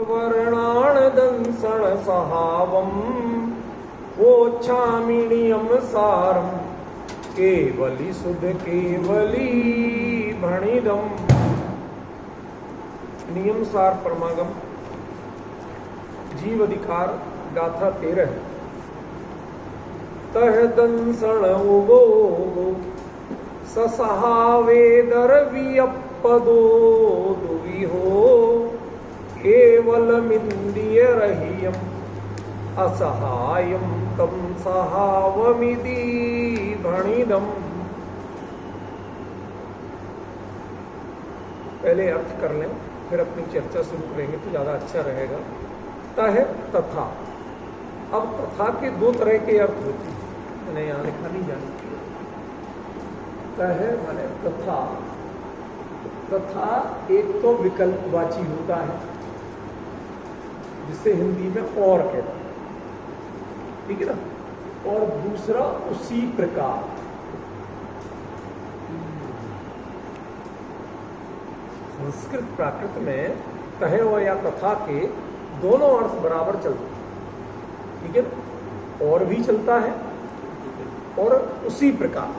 वर्णाण दंसण सहावम वोच्छामिनियम सारम केवली सुध केवली भणिदम। नियम सार परमागम जीव अधिकार गाथा 13। तह दंसण उगो ससहावेदर वियपदो दुवि हो केवलमिंद्रिय रहियम असहायम तम सहावमिति भणिदम। पहले अर्थ कर लें फिर अपनी चर्चा शुरू करेंगे तो ज्यादा अच्छा रहेगा। तह तथा, अब तथा के दो तरह के अर्थ होते हैं, मैंने यहाँ लिखा नहीं जानी चाहिए। तह माने तथा, तथा एक तो विकल्पवाची होता है जिसे हिंदी में और कहते हैं, ठीक है ना, और दूसरा उसी प्रकार। संस्कृत प्राकृत में तह या तथा के दोनों अर्थ बराबर चलते हैं, ठीक है, और भी चलता है और उसी प्रकार,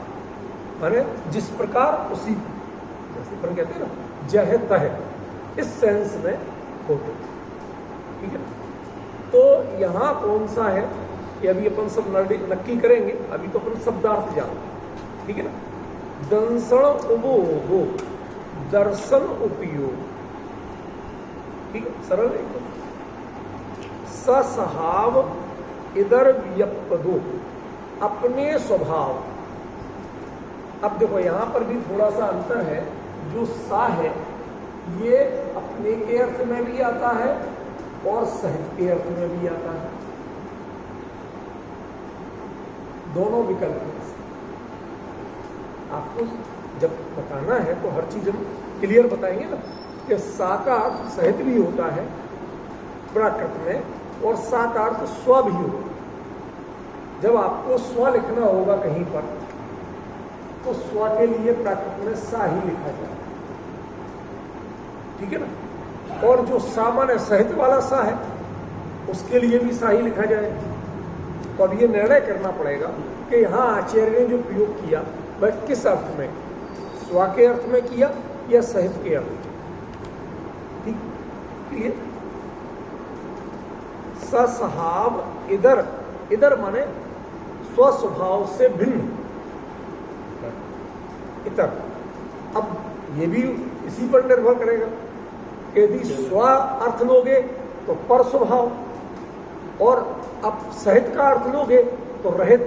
माने जिस प्रकार उसी, जैसे अपन कहते हैं ना जह तह, इस सेंस में होते, ठीक है। तो यहां कौन सा है कि अभी अपन सब नक्की करेंगे, अभी तो अपन शब्दार्थ जानो, ठीक है ना। दंसण उपभोगो, दर्शन उपयोग, ठीक है, सरल एकदम। ससहाव इधर व्यपदो, अपने स्वभाव। अब देखो यहां पर भी थोड़ा सा अंतर है, जो सा है ये अपने के अर्थ में भी आता है और सहित के अर्थ में भी आता है, दोनों विकल्प हैं। आपको जब बताना है तो हर चीज हम क्लियर बताएंगे ना, कि सा का अर्थ सहित भी होता है प्राकृत में और सा का अर्थ स्व भी होगा। जब आपको स्व लिखना होगा कहीं पर तो स्व के लिए प्राकृत में सा ही लिखा जाए, ठीक है ना। और जो सामान्य सहित वाला सा है उसके लिए भी सा ही लिखा जाए। तो अब ये निर्णय करना पड़ेगा कि यहाँ आचार्य ने जो प्रयोग किया वह किस अर्थ में, स्व के अर्थ में किया या सहित के अर्थ में, ठीक है। ससहाव इधर, इधर माने स्व स्वभाव से भिन्न, इतर। अब ये भी इसी पर निर्भर करेगा कि यदि स्व अर्थ लोगे तो पर स्वभाव, और अब सहित का अर्थ लोगे तो रहित,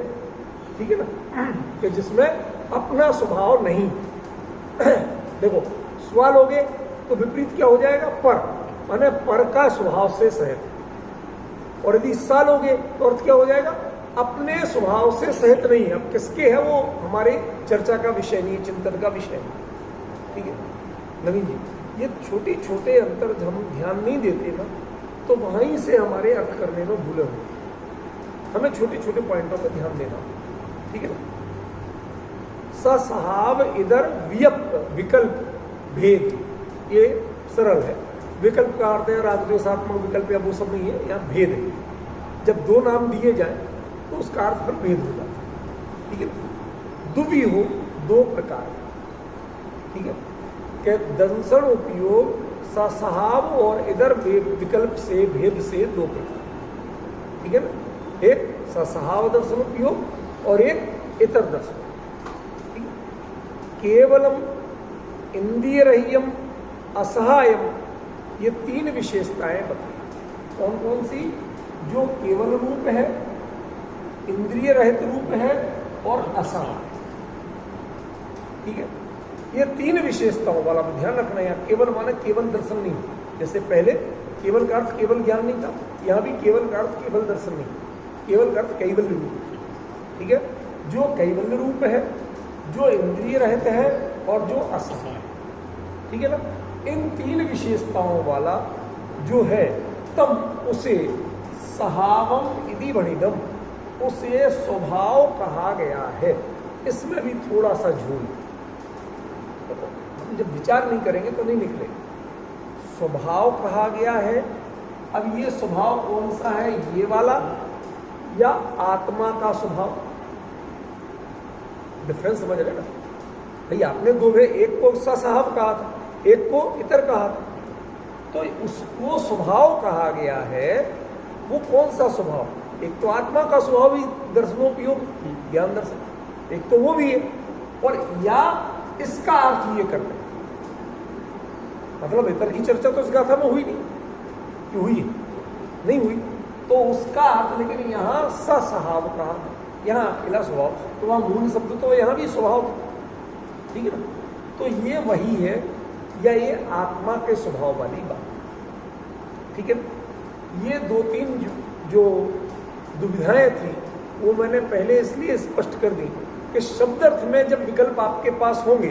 ठीक है ना, कि जिसमें अपना स्वभाव नहीं। देखो स्व लोगे तो विपरीत क्या हो जाएगा, पर, माने पर का स्वभाव से सहित, और यदि सा लोगे तो अर्थ क्या हो जाएगा, अपने स्वभाव से सहित नहीं है। अब किसके है वो हमारे चर्चा का विषय नहीं, चिंतन का विषय नहीं, ठीक है नवीन जी। ये छोटे छोटे अंतर हम ध्यान नहीं देते ना तो वहीं से हमारे अर्थ करने में भूले होंगे। हमें छोटे छोटे पॉइंटों पर ध्यान देना, ठीक है ना। ससहाव इधर वियप्त, विकल्प भेद, ये सरल है। विकल्प का अर्थ है रागद्वेषात्मक विकल्प या वो सब नहीं है, यहाँ भेद है। जब दो नाम दिए जाए तो उसका अर्थ पर भेद हो जाता है, ठीक है। दुवि हो, दो प्रकार, ठीक है, कि दंसण उपयोग ससहाव और इधर विकल्प से भेद से दो प्रकार, ठीक है ना। एक ससहाव दर्शन उपयोग और एक इतर दर्शन, ठीक है। केवलम इंद्रिय रहियम असहायम, ये तीन विशेषताएं बताई। कौन कौन सी, जो केवल रूप है, इंद्रिय रहित रूप है और असहाय, ठीक है। ये तीन विशेषताओं वाला ध्यान रखना है। यहाँ केवल माने केवल दर्शन नहीं, जैसे पहले केवल का अर्थ केवल ज्ञान नहीं था, यहाँ भी केवल का अर्थ केवल दर्शन नहीं, केवल का अर्थ कैवल्य रूप, ठीक है। जो कैवल्य रूप है, जो इंद्रिय रहित है और जो असहाय, ठीक है ना। इन तीन विशेषताओं वाला जो है तम उसे सहावम इति भणिदम, उसे स्वभाव कहा गया है। इसमें भी थोड़ा सा झूल, जब विचार नहीं करेंगे तो नहीं निकलेगा। स्वभाव कहा गया है अब ये स्वभाव कौन सा है, ये वाला या आत्मा का स्वभाव? डिफरेंस समझ रहे ना भाई? आपने दो में एक को साहब कहा था, एक को इतर कहा था, तो उसको स्वभाव कहा गया है। वो कौन सा स्वभाव? एक तो आत्मा का स्वभाव ही दर्शनोपयोग ज्ञान दर्शन, एक तो वो भी है, और या इसका अर्थ ये करते हैं, मतलब इतर की चर्चा तो इस गाथा में हुई नहीं, क्यों हुई? नहीं हुई। तो उसका अर्थ, लेकिन यहाँ सस्वभाव कहा, यहाँ अकेला स्वभाव, तो वहाँ मूल शब्द तो यहाँ भी स्वभाव था, ठीक है ना? तो ये वही है, या ये आत्मा के स्वभाव वाली बात, ठीक है? ये दो तीन जो दुविधाएं थी वो मैंने पहले इसलिए स्पष्ट कर दी कि शब्द अर्थ में जब विकल्प आपके पास होंगे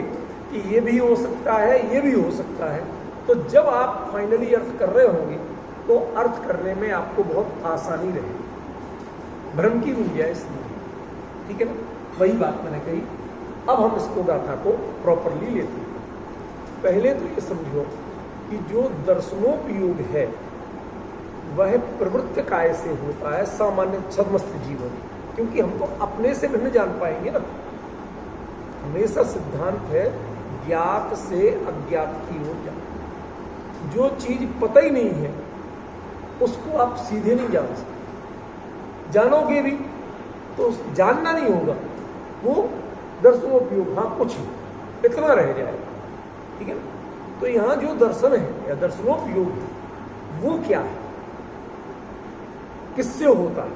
कि ये भी हो सकता है, ये भी हो सकता है, तो जब आप फाइनली अर्थ कर रहे होंगे तो अर्थ करने में आपको बहुत आसानी रहेगी, भ्रम की गुंजाइश नहीं, ठीक है ना? वही बात मैंने कही। अब हम इसको गाथा को प्रॉपरली लेते हैं। पहले तो ये समझो कि जो दर्शनोपयोग है वह प्रवृत्त काय से होता है सामान्य छद्मस्त जीवन, क्योंकि हम तो अपने से भिन्न जान पाएंगे ना। हमेशा सिद्धांत है ज्ञात से अज्ञात की ओर जाना। जो चीज पता ही नहीं है उसको आप सीधे नहीं जान सकते, जानोगे भी तो जानना नहीं होगा, वो दर्शनोपयोग, हाँ कुछ ही इतना रह जाएगा, ठीक है ना? तो यहां जो दर्शन है या दर्शनोपयोग है वो क्या है, किससे होता है,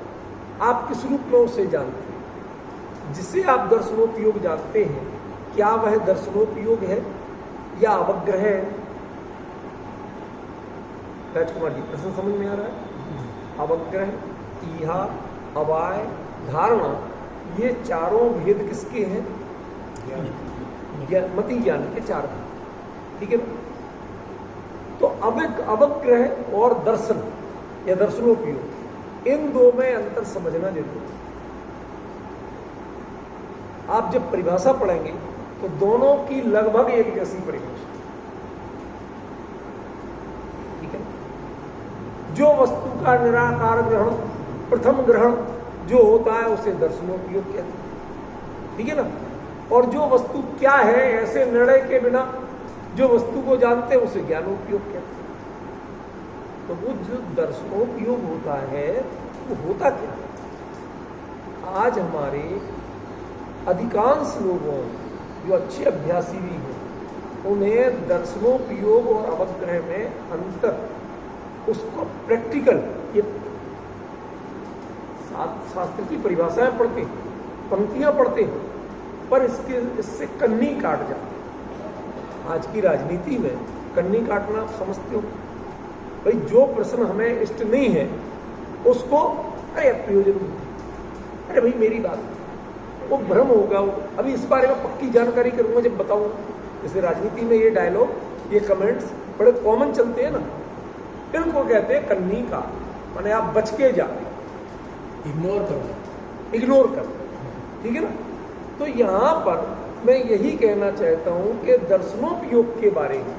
आप किस रूप में उसे जानते हैं? जिसे आप दर्शनोपयोग जानते हैं, क्या वह दर्शनोपयोग है या अवग्रह है? राजकुमार जी प्रश्न समझ में आ रहा है? अवग्रह, ईहा, अवाय, धारणा, ये चारों भेद किसके हैं? मति ज्ञान के चार भेद, ठीक है ना? तो अवग्रह और दर्शन या दर्शनोपयोग, इन दो में अंतर समझना जरूरी है। आप जब परिभाषा पढ़ेंगे तो दोनों की लगभग एक जैसी परिभाषा, ठीक है? जो वस्तु का निराकार ग्रहण, प्रथम ग्रहण जो होता है उसे दर्शनोपयोग कहते हैं, ठीक है ना? और जो वस्तु क्या है ऐसे निर्णय के बिना जो वस्तु को जानते हैं उसे ज्ञानोपयोग कहते हैं। तो वो जो दर्शनोपयोग होता है वो होता क्या है? आज हमारे अधिकांश लोगों जो अच्छे अभ्यासी भी हैं उन्हें दर्शनोपयोग और अवग्रह में अंतर, उसको प्रैक्टिकल, ये शास्त्र की परिभाषाएं पढ़ते हैं, पंक्तियां पढ़ते हैं, पर इससे कन्नी काट जाते हैं। आज की राजनीति में कन्नी काटना आप समझते हो? भाई जो प्रश्न हमें इष्ट नहीं है उसको अरे प्रयोजन नहीं, अरे भाई मेरी बात, वो भ्रम होगा। अभी इस बारे में पक्की जानकारी करूंगा जब बताऊंगा। जैसे राजनीति में ये डायलॉग, ये कमेंट्स बड़े कॉमन चलते हैं ना, इनको कहते हैं कन्नी काट, माने आप बच के जा, इग्नोर कर, ठीक है ना? तो यहां पर मैं यही कहना चाहता हूं कि दर्शनोपयोग के बारे में,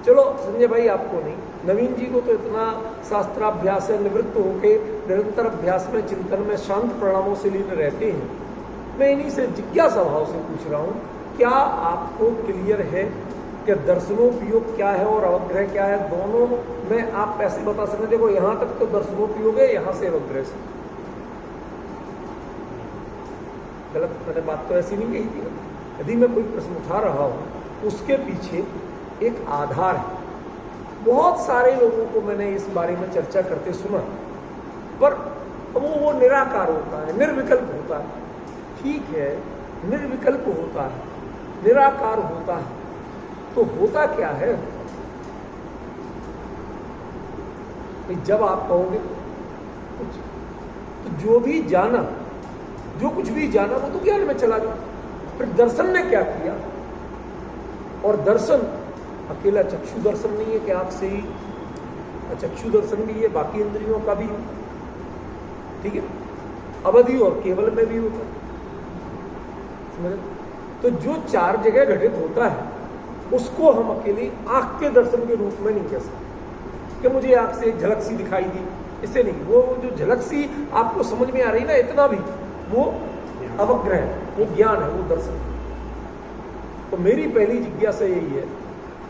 चलो संजय भाई आपको नहीं, नवीन जी को तो इतना शास्त्राभ्यास है, निवृत्त होकर निरंतर अभ्यास में, चिंतन में, शांत परिणामों से लीन रहते हैं। मैं इन्हीं से जिज्ञासा भाव से पूछ रहा हूं, क्या आपको क्लियर है कि दर्शनोपयोग क्या है और अवग्रह क्या है? दोनों में आप ऐसे बता सकते, देखो यहां तक तो दर्शनोपयोग है, यहां से अवग्रह से। गलत मैंने बात तो ऐसी नहीं कही थी ना। यदि मैं कोई प्रश्न उठा रहा हूं उसके पीछे एक आधार है। बहुत सारे लोगों को मैंने इस बारे में चर्चा करते सुना, पर वो निराकार होता है, निर्विकल्प होता है। ठीक है, निर्विकल्प होता है, निराकार होता है, तो होता क्या है? जब आप कहोगे कुछ, तो जो भी जाना, जो कुछ भी जाना वो तो ज्ञान में चला गया। फिर दर्शन ने क्या किया? और दर्शन अकेला चक्षु दर्शन नहीं है कि आंख से ही, चक्षु दर्शन भी है, बाकी इंद्रियों का भी, ठीक है, अवधि और केवल में भी होता है। तो जो चार जगह घटित होता है उसको हम अकेली आंख के दर्शन के रूप में नहीं कह सकते। कि मुझे आंख से एक झलक सी दिखाई दी, इससे नहीं। वो जो झलक सी आपको समझ में आ रही ना, इतना भी वो अवग्रह है, वो ज्ञान है, वो दर्शन है। तो मेरी पहली जिज्ञासा यही है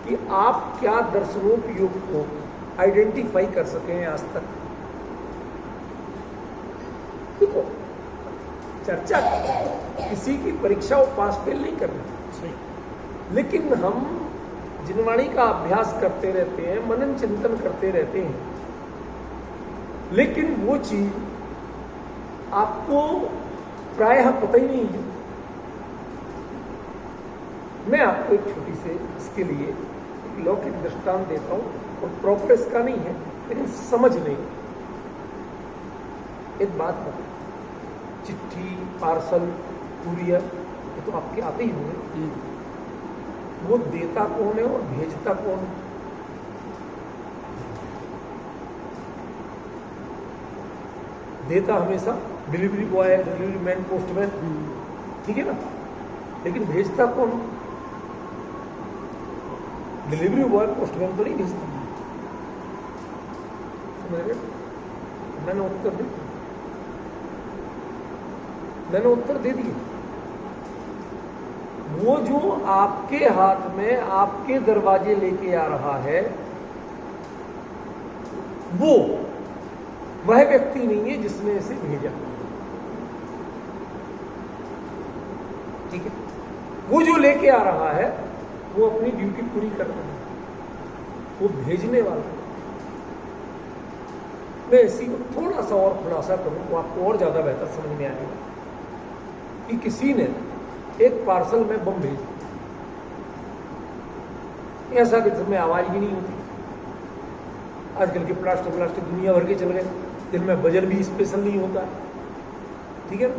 कि आप क्या दर्शनोपयोग को आइडेंटिफाई कर सके हैं आज तक। देखो, चर्चा किसी की परीक्षा वो पास फेल नहीं करनी, लेकिन हम जिनवाणी का अभ्यास करते रहते हैं, मनन चिंतन करते रहते हैं, लेकिन वो चीज आपको प्रायः पता ही नहीं है। मैं आपको एक छोटी से इसके लिए एक लौकिक दृष्टांत देता हूं, और प्रॉपर इसका नहीं है, लेकिन समझ नहीं। एक बात बता, चिट्ठी, पार्सल, कुरियर, ये तो आपके आते ही होंगे। वो देता कौन है और भेजता कौन है? देता हमेशा डिलीवरी बॉय है, डिलीवरी मैन, पोस्टमैन, ठीक है ना, लेकिन भेजता कौन? डिलीवरी बॉय, पोस्टमैन तो नहीं भेजता। मैंने उत्तर दे दिया। वो जो आपके हाथ में आपके दरवाजे लेके आ रहा है, वो वह व्यक्ति नहीं है जिसने इसे भेजा, ठीक है। वो जो लेके आ रहा है वो अपनी ड्यूटी पूरी कर रहा है, वो भेजने वाला है। मैं इसी को थोड़ा सा और खुलासा करूं तो आपको और ज्यादा बेहतर समझ में आएगा कि किसी ने एक पार्सल में बम भेज दिया, ऐसा कि जिसमें आवाज भी नहीं होती। आजकल के प्लास्टिक दुनिया भर के चल गए, जिनमें वजन भी स्पेशल नहीं होता, ठीक है ना,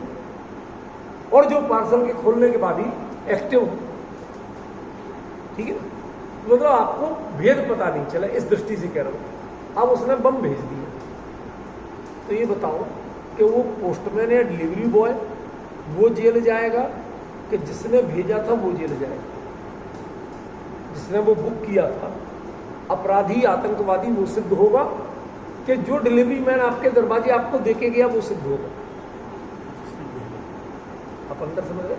और जो पार्सल के खोलने के बाद ही एक्टिव, ठीक है ना, मतलब आपको भेद पता नहीं चला, इस दृष्टि से कह रहा हूं। अब उसने बम भेज दिया, तो ये बताओ कि वो पोस्टमैन या डिलीवरी बॉय वो जेल जाएगा कि जिसने भेजा था वो जेल जाएगा? जिसने वो बुक किया था अपराधी, आतंकवादी, वो सिद्ध होगा कि जो डिलीवरी मैन आपके दरवाजे आपको देके गया वो सिद्ध होगा? आप अंदर समझ रहे?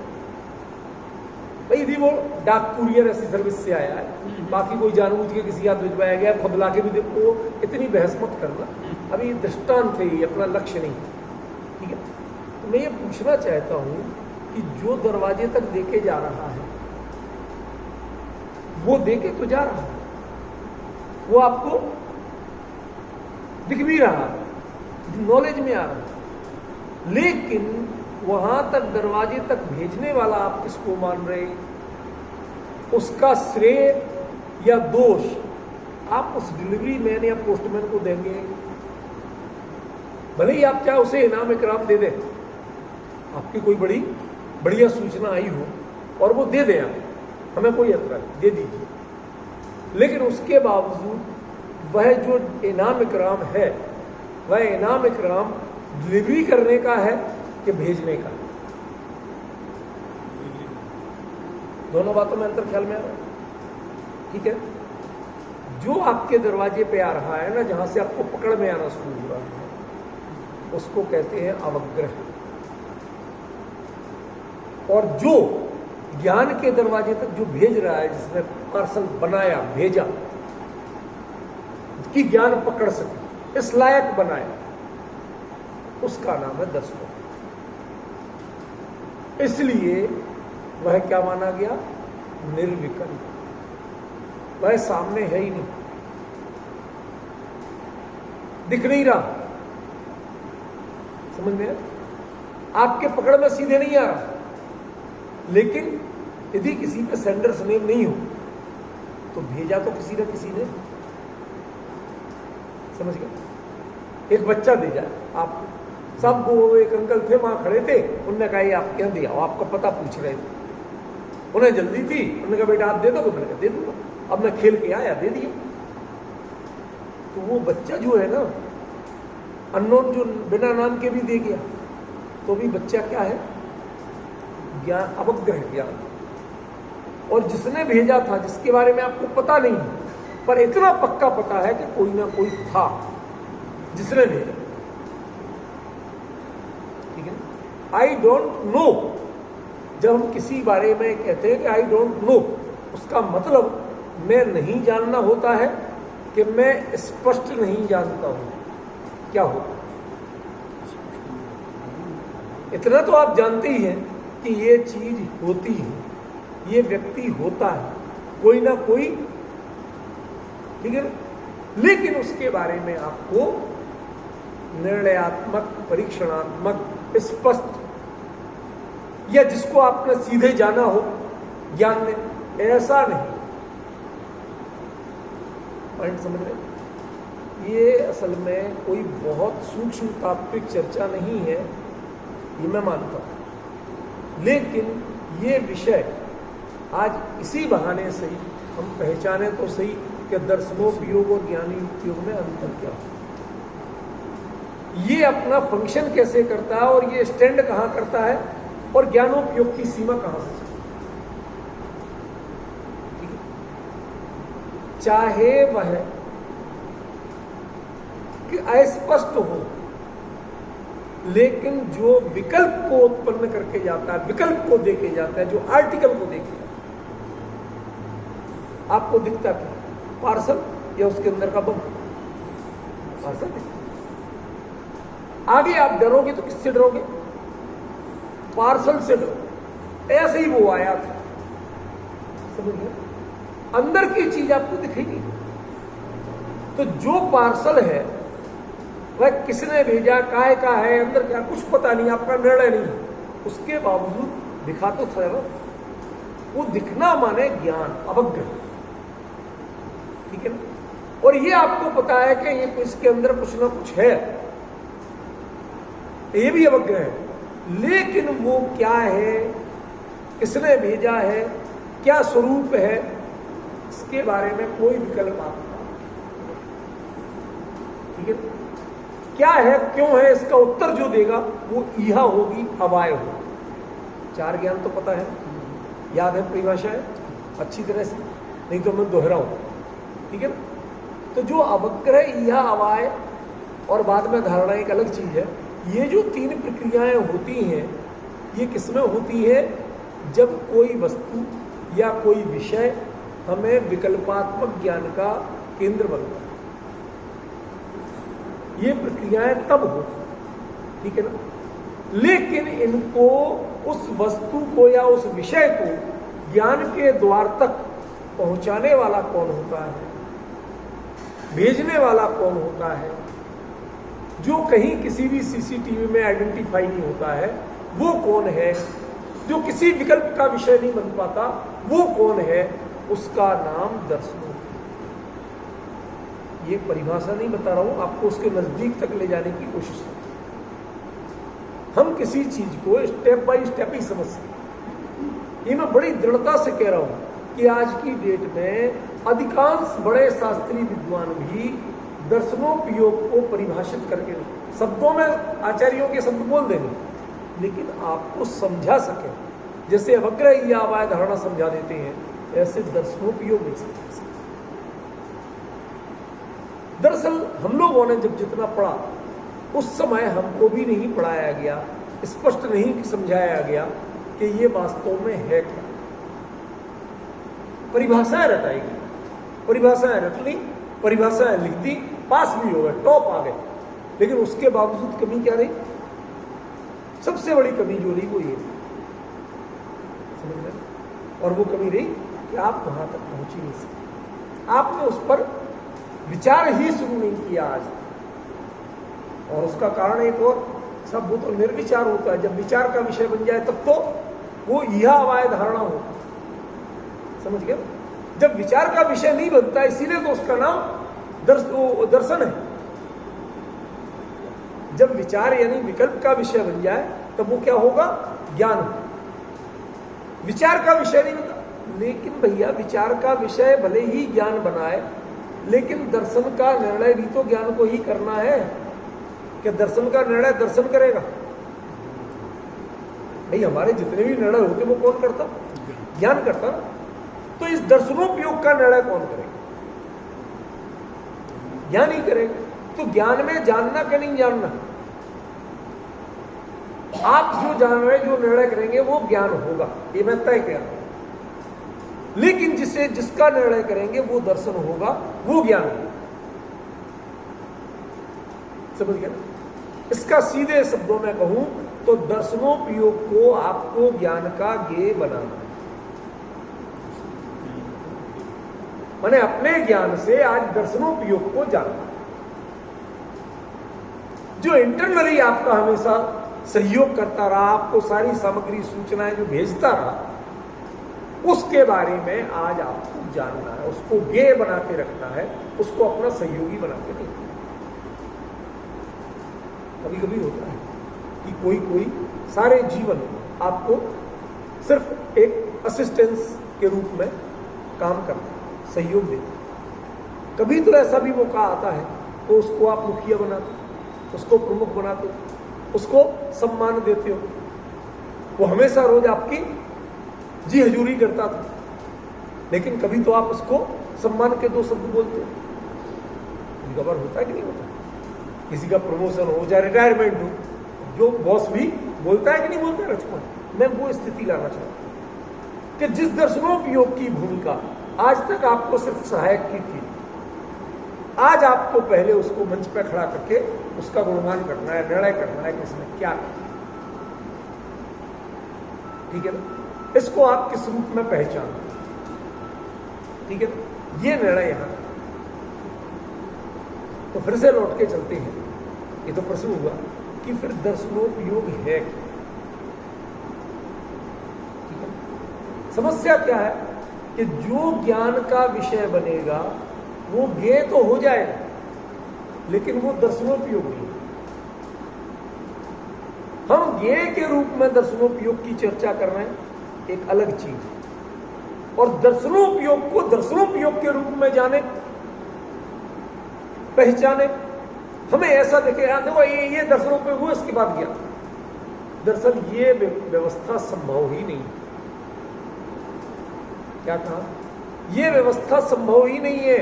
भाई यदि वो डाक कुरियर ऐसी सर्विस से आया है, बाकी कोई जानबूझ के किसी हाथ भिजवाया गया, खुद ला के भी देखो, इतनी बहस मत करना। अभी दृष्टांत है, अपना लक्ष्य नहीं, ठीक है। तो मैं ये पूछना चाहता हूं कि जो दरवाजे तक देके जा रहा है वो देके तो जा रहा है, वो आपको दिख भी रहा है, नॉलेज में आ रहा है, लेकिन वहां तक दरवाजे तक भेजने वाला आप किसको मान रहे? उसका श्रेय या दोष आप उस डिलीवरी मैन या पोस्टमैन को देंगे? भले ही आप चाहे उसे इनाम इकराम दे दें, आपकी कोई बड़ी बढ़िया सूचना आई हो और वो दे दें, आप हमें कोई एतराज दे दीजिए, लेकिन उसके बावजूद वह जो इनाम इकराम है, वह इनाम इकराम डिलीवरी करने का है कि भेजने का? दोनों बातों में अंतर ख्याल में आ रहा है, ठीक है। जो आपके दरवाजे पे आ रहा है ना, जहां से आपको पकड़ में आना शुरू हो रहा है, उसको कहते हैं अवग्रह। और जो ज्ञान के दरवाजे तक जो भेज रहा है, जिसने पार्सल बनाया, भेजा, कि ज्ञान पकड़ सके, इस लायक बनाया, उसका नाम है दर्शन। इसलिए वह क्या माना गया? निर्विकल्प। वह सामने है ही नहीं, दिख नहीं रहा, समझ में? आपके पकड़ में सीधे नहीं आ रहा, लेकिन यदि किसी पे सेंडर्स नेम नहीं हो तो भेजा तो किसी न किसी ने, समझ गए? एक बच्चा दे जाए आपको, सब वो एक अंकल थे वहां खड़े थे, उन्होंने कहा ये आप क्या दिया, आपका पता पूछ रहे थे, उन्हें जल्दी थी, उन्होंने कहा बेटा आप दे दो, मैंने कहा दे दूंगा, अब मैं खेल के आया, दे दिया। तो वो बच्चा जो है ना, अननोन, जो बिना नाम के भी दे गया, तो भी बच्चा क्या है? ज्ञान, अवग्रह ज्ञान। और जिसने भेजा था, जिसके बारे में आपको पता नहीं, पर इतना पक्का पता है कि कोई ना कोई था जिसने भेजा। ठीक है, आई डोंट नो, जब हम किसी बारे में कहते हैं कि आई डोंट नो, उसका मतलब मैं नहीं जानना होता है कि मैं स्पष्ट नहीं जानता हूं क्या होता। इतना तो आप जानते ही हैं कि ये चीज होती है, ये व्यक्ति होता है, कोई ना कोई, ठीक है, लेकिन उसके बारे में आपको निर्णयात्मक, परीक्षणात्मक, स्पष्ट, या जिसको आपने सीधे जाना हो ज्ञान में, ऐसा नहीं। पॉइंट समझ रहे? ये असल में कोई बहुत सूक्ष्म तात्विक चर्चा नहीं है, ये मैं मानता हूं, लेकिन ये विषय आज इसी बहाने से ही हम पहचाने तो सही कि दर्शनोपयोग और ज्ञानी उपयोग में अंतर क्या है, ये अपना फंक्शन कैसे करता है और ये स्टैंड कहां करता है और ज्ञानोपयोग की सीमा कहां से चलती है। चाहे वह कि अस्पष्ट हो, लेकिन जो विकल्प को उत्पन्न करके जाता है, विकल्प को देके जाता है, जो आर्टिकल को देके जाता है, आपको दिखता क्या? पार्सल या उसके अंदर का बम? पार्सल दिखता। आगे आप डरोगे तो किससे डरोगे? पार्सल से डरो। ऐसे ही वो आया था, समझ गए? अंदर की चीज आपको दिखेगी। तो जो पार्सल है वह किसने भेजा, काय का है, अंदर क्या, कुछ पता नहीं, आपका निर्णय नहीं, उसके बावजूद दिखा तो था ना। वो दिखना माने ज्ञान, अवज्ञ, ठीक है ना। और ये आपको पता है कि ये इसके अंदर कुछ ना कुछ है, ये भी अवज्ञ है, लेकिन वो क्या है, किसने भेजा है, क्या स्वरूप है, इसके बारे में कोई विकल्प आपका, ठीक है। क्या है, क्यों है, इसका उत्तर जो देगा वो इहा होगी, अवाय होगी। चार ज्ञान तो पता है, याद है परिभाषा है अच्छी तरह से, नहीं तो मैं दोहराऊं, ठीक है ना। तो जो अवग्रह, इहा, अवाय और बाद में धारणा एक अलग चीज है। ये जो तीन प्रक्रियाएं होती हैं, ये किसमें होती है? जब कोई वस्तु या कोई विषय हमें विकल्पात्मक ज्ञान का केंद्र बनता है, ये प्रक्रियाएं तब होती, ठीक है ना। लेकिन इनको, उस वस्तु को या उस विषय को ज्ञान के द्वार तक पहुंचाने वाला कौन होता है, भेजने वाला कौन होता है, जो कहीं किसी भी सीसीटीवी में आइडेंटिफाई नहीं होता है, वो कौन है, जो किसी विकल्प का विषय नहीं बन पाता, वो कौन है, उसका नाम दर्शन। ये परिभाषा नहीं बता रहा हूं, आपको उसके नजदीक तक ले जाने की कोशिश करते हैं। हम किसी चीज को स्टेप बाय स्टेप ही समझ सकते। ये मैं बड़ी दृढ़ता से कह रहा हूं कि आज की डेट में अधिकांश बड़े शास्त्रीय विद्वान भी दर्शनोपयोग को परिभाषित करके, शब्दों में आचार्यों के शब्द बोल देंगे, लेकिन आपको समझा सके, जैसे अवग्रह या अवाय धारणा समझा देते हैं, ऐसे दर्शनोपयोग नहीं समझा सकते। दरअसल हम लोगों ने जब जितना पढ़ा, उस समय हमको भी नहीं पढ़ाया गया, स्पष्ट नहीं समझाया गया कि ये वास्तव में है क्या। परिभाषाएं रटाएगी, परिभाषाएं रट ली, परिभाषाएं लिख दी, पास भी हो गए, टॉप आ गए, लेकिन उसके बावजूद कमी क्या रही? सबसे बड़ी कमी जो रही वो ये, समझ रहे? और वो कमी रही कि आप वहां तक पहुंच ही नहीं सकते, आपने उस पर विचार ही शुरू नहीं किया आज तक। और उसका कारण एक और, सब वो तो निर्विचार होता है, जब विचार का विषय बन जाए तब तो वो यह अवाय धारणा हो, समझ गए। जब विचार का विषय नहीं बनता, इसीलिए तो उसका नाम दर्शन है। जब विचार यानी विकल्प का विषय बन जाए तब वो क्या होगा? ज्ञान। विचार का विषय नहीं बनता, लेकिन भैया विचार का विषय भले ही ज्ञान बनाए, लेकिन दर्शन का निर्णय भी तो ज्ञान को ही करना है। कि दर्शन का निर्णय दर्शन करेगा? नहीं, हमारे जितने भी निर्णय होते वो कौन करता? ज्ञान करता। तो इस दर्शनोपयोग का निर्णय कौन करेगा? ज्ञान ही करेंगे। तो ज्ञान में जानना कि नहीं जानना, आप जो जान रहे, जो निर्णय करेंगे वो ज्ञान होगा, ये मैं तय कह रहा हूं। लेकिन जिसका निर्णय करेंगे वो दर्शन होगा, वो ज्ञान होगा। समझ गया ना? इसका सीधे शब्दों में कहूं तो दर्शनोपयोग को आपको ज्ञान का ज्ञेय बनाना, माने अपने ज्ञान से आज दर्शनोपयोग को जानना। जो इंटरनली आपका हमेशा सहयोग करता रहा, आपको सारी सामग्री सूचनाएं जो भेजता रहा, उसके बारे में आज आपको जानना है, उसको ज्ञेय बना के रखना है, उसको अपना सहयोगी बना के नहीं। कभी कभी होता है कि कोई सारे जीवन आपको सिर्फ एक असिस्टेंस के रूप में काम करता है, सहयोग देता है। कभी तो ऐसा भी मौका आता है तो उसको आप मुखिया बनाते, उसको प्रमुख बनाते, उसको सम्मान देते हो। वो हमेशा रोज आपकी जी हजूरी करता था, लेकिन कभी तो आप उसको सम्मान के दो शब्द बोलते हो। कभी कभार होता है कि नहीं होता? किसी का प्रमोशन हो, चाहे रिटायरमेंट हो, जो बॉस भी बोलता है कि नहीं बोलता है रचना। मैं वो स्थिति लाना चाहता हूं कि जिस दर्शनोपयोग की भूमिका आज तक आपको सिर्फ सहायक की थी, आज आपको पहले उसको मंच पर खड़ा करके उसका गुणगान करना है, निर्णय करना है कि इसने क्या किया। ठीक है ना? इसको आप किस रूप में पहचान, ठीक है ना? ये निर्णय यहां। तो फिर से लौट के चलते हैं। ये तो प्रश्न हुआ कि फिर दर्शनोपयोग है क्या? ठीक है? समस्या क्या है कि जो ज्ञान का विषय बनेगा वो ज्ञेय तो हो जाएगा, लेकिन वो दर्शनोपयोग नहीं। हम ज्ञेय के रूप में दर्शनोपयोग की चर्चा कर रहे हैं, एक अलग चीज, और दर्शनोपयोग को दर्शनोपयोग के रूप में जाने, पहचाने। हमें ऐसा देखे, देखो ये दर्शनोपयोग हुआ, इसके बाद ज्ञान। दरअसल ये व्यवस्था संभव ही नहीं। क्या कहा? ये व्यवस्था संभव ही नहीं है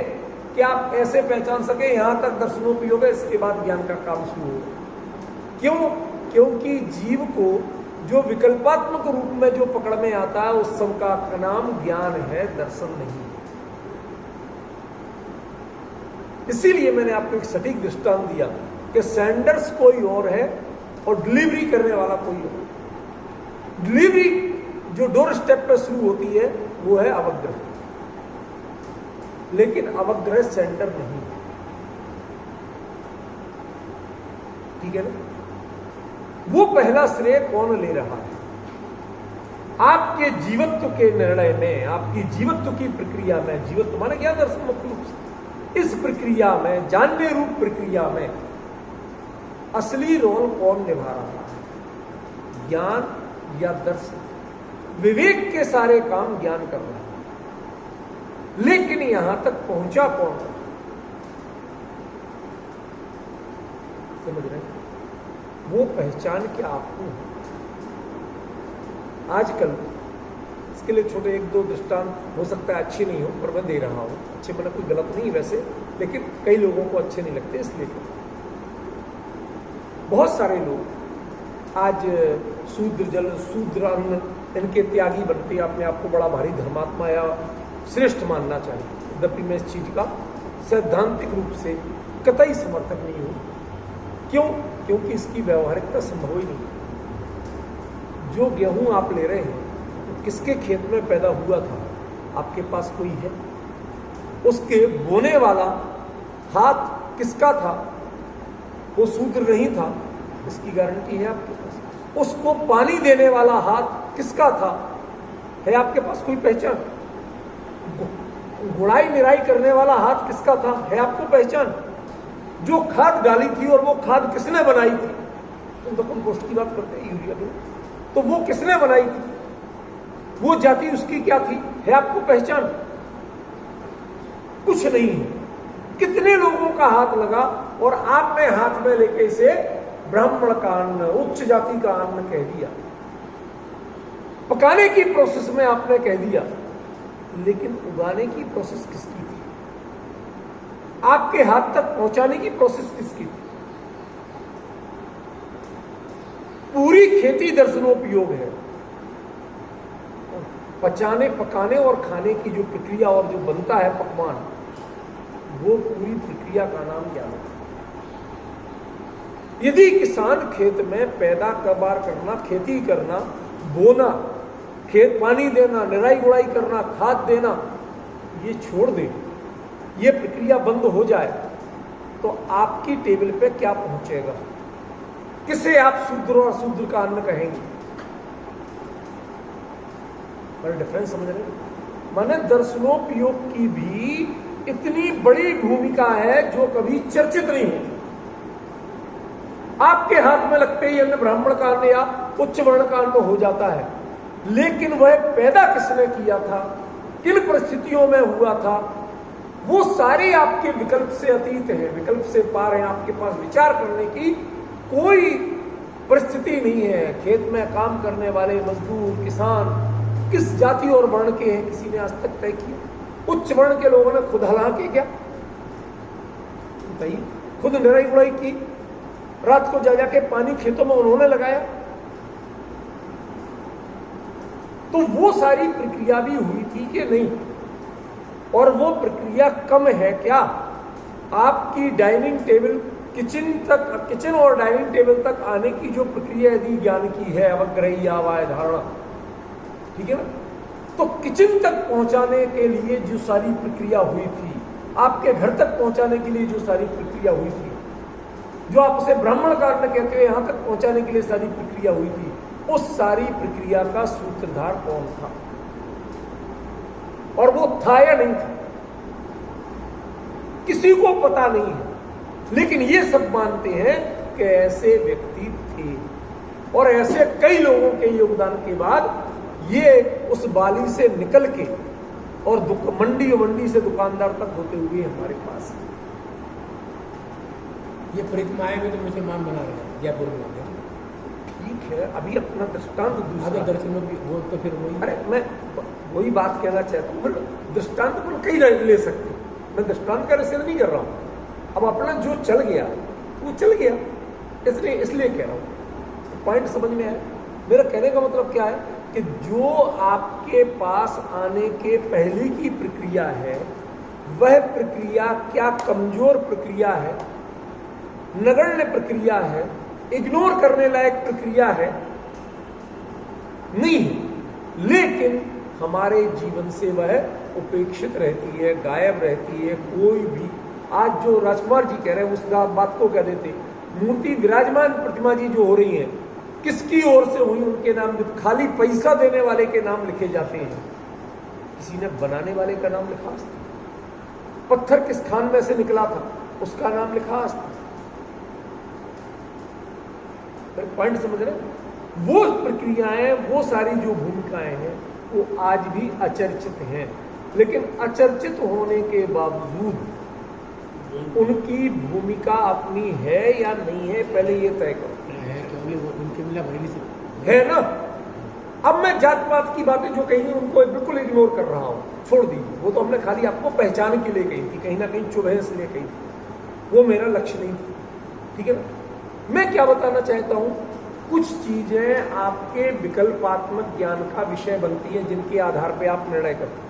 कि आप ऐसे पहचान सके यहां तक दर्शनोपयोग है, इसके बाद ज्ञान का काम शुरू होगा। क्यों? क्योंकि जीव को जो विकल्पात्मक रूप में जो पकड़ में आता है, उस सब का नाम ज्ञान है, दर्शन नहीं। इसीलिए मैंने आपको एक सटीक दृष्टांत दिया कि सेंडर्स कोई और है और डिलीवरी करने वाला कोई और। डिलीवरी जो डोर स्टेप पर शुरू होती है वो है अवग्रह, लेकिन अवग्रह सेंटर नहीं। ठीक है ना? वो पहला श्रेय कौन ले रहा है? आपके जीवत्व के निर्णय में, आपकी जीवत्व की प्रक्रिया में, जीवत्व माने क्या? दर्शन मुख्य रूप से इस प्रक्रिया में, जानने रूप प्रक्रिया में असली रोल कौन निभा रहा है? ज्ञान या दर्शन? विवेक के सारे काम ज्ञान कर रहा है, लेकिन यहां तक पहुंचा कौन? समझ रहे हैं? वो पहचान क्या आपको है? आजकल इसके लिए छोटे एक दो दृष्टांत हो सकता है अच्छे नहीं हो, पर मैं दे रहा हूं। अच्छे मैंने कोई गलत नहीं वैसे, लेकिन कई लोगों को अच्छे नहीं लगते, इसलिए बहुत सारे लोग आज शूद्र जल, शूद्र अन्न, इनके त्यागी बनते अपने आप को बड़ा भारी धर्मात्मा या श्रेष्ठ मानना चाहिए। यद्यपि मैं इस चीज का सैद्धांतिक रूप से कतई समर्थक नहीं हूं। क्यों? क्योंकि इसकी व्यवहारिकता संभव ही नहीं। जो गेहूं आप ले रहे हैं किसके खेत में पैदा हुआ था? आपके पास कोई है? उसके बोने वाला हाथ किसका था? वो शूद्र नहीं था, इसकी गारंटी है आपके पास। उसको पानी देने वाला हाथ किसका था? है आपके पास कोई पहचान? गुड़ाई निराई करने वाला हाथ किसका था? है आपको पहचान? जो खाद डाली थी और वो खाद किसने बनाई थी? तुम तो कंपोस्ट की बात करते हैं, यूरिया की, तो वो किसने बनाई थी? वो जाति उसकी क्या थी? है आपको पहचान? कुछ नहीं है। कितने लोगों का हाथ लगा और आपने हाथ में लेके इसे ब्राह्मण का अन्न, उच्च जाति का अन्न कह दिया। पकाने की प्रोसेस में आपने कह दिया, लेकिन उगाने की प्रोसेस किसकी थी? आपके हाथ तक पहुंचाने की प्रोसेस किसकी थी? पूरी खेती दर्शनोपयोग है। पचाने, पकाने और खाने की जो प्रक्रिया और जो बनता है पकवान, वो पूरी प्रक्रिया का नाम ज्ञान है। यदि किसान खेत में पैदा कारोबार करना, खेती करना, बोना, खेत पानी देना, निराई गुड़ाई करना, खाद देना, ये छोड़ दे, ये प्रक्रिया बंद हो जाए, तो आपकी टेबल पे क्या पहुंचेगा? किसे आप शूद्र और शूद्र का अन्न कहेंगे? बड़ा डिफरेंस समझ रहे हैं? माने दर्शनोपयोग की भी इतनी बड़ी भूमिका है जो कभी चर्चित नहीं होती। आपके हाथ में लगते ही अन्न ब्राह्मण का अन्न या उच्च वर्ण का अन्न हो जाता है, लेकिन वह पैदा किसने किया था, किन परिस्थितियों में हुआ था, वो सारे आपके विकल्प से अतीत है, विकल्प से पार है। आपके पास विचार करने की कोई परिस्थिति नहीं है। खेत में काम करने वाले मजदूर, किसान किस जाति और वर्ण के हैं, किसी ने आज तक तय किया? उच्च वर्ण के लोगों ने खुद हालांकि क्या बताइए, खुद निराई गुड़ाई की, रात को जा जाके पानी खेतों में उन्होंने लगाया। तो वो सारी प्रक्रिया भी हुई थी कि नहीं? और वो प्रक्रिया कम है क्या? आपकी डाइनिंग टेबल, किचन और डाइनिंग टेबल तक आने की जो प्रक्रिया यदि ज्ञान की है, अवग्रही आवाय धारणा, ठीक है ना, तो किचन तक पहुंचाने के लिए जो सारी प्रक्रिया हुई थी, आपके घर तक पहुंचाने के लिए जो सारी प्रक्रिया हुई थी, जो आप उसे ब्राह्मण का अन्न कहते हैं, यहां तक पहुंचाने के लिए सारी प्रक्रिया हुई थी, उस सारी प्रक्रिया का सूत्रधार कौन था? और वो था या नहीं था, किसी को पता नहीं है। लेकिन ये सब मानते हैं कि ऐसे व्यक्ति थे, और ऐसे कई लोगों के योगदान के बाद ये उस बाली से निकल के और मंडी से दुकानदार तक होते हुए हमारे पास है। ये परिक्रमा में तो मुसलमान बना रहे हैं जयपुर में। ठीक है, अभी अपना दृष्टांत दूसरा दर्शन में वो तो फिर वही। अरे मैं वही बात कहना चाहता हूँ, दृष्टांत पर कई ले सकते हैं, मैं दृष्टांत का निषेध नहीं कर रहा हूँ। अब अपना जो चल गया वो चल गया, इसलिए कह रहा हूँ। पॉइंट समझ में आया? मेरा कहने का मतलब क्या है कि जो आपके पास आने के पहले की प्रक्रिया है, वह प्रक्रिया क्या कमजोर प्रक्रिया है, नगण्य प्रक्रिया है, इग्नोर करने लायक प्रक्रिया है? नहीं है। लेकिन हमारे जीवन से वह उपेक्षित रहती है, गायब रहती है। कोई भी आज जो राजकुमार जी कह रहे हैं उस बात को कह देते, मूर्ति विराजमान प्रतिमा जी जो हो रही है, किसकी ओर से हुई? उनके नाम खाली पैसा देने वाले के नाम लिखे जाते हैं, किसी ने बनाने वाले का नाम लिखा था। पत्थर किस खान में से निकला था उसका नाम लिखा था। पॉइंट समझ रहे? वो प्रक्रियाएं, वो सारी जो भूमिकाएं हैं, वो आज भी अचर्चित हैं। लेकिन अचर्चित होने के बावजूद उनकी भूमिका अपनी है या नहीं है, पहले ये तय करो। है ना? अब मैं जात पात की बातें जो कही उनको बिल्कुल इग्नोर कर रहा हूं, छोड़ दीजिए। वो तो हमने खाली आपको पहचान के लिए कही थी, कहीं ना कहीं चुभे इसलिए कही थी, वो मेरा लक्ष्य नहीं था। ठीक है ना? मैं क्या बताना चाहता हूं, कुछ चीजें आपके विकल्पात्मक ज्ञान का विषय बनती हैं, जिनके आधार पर आप निर्णय करते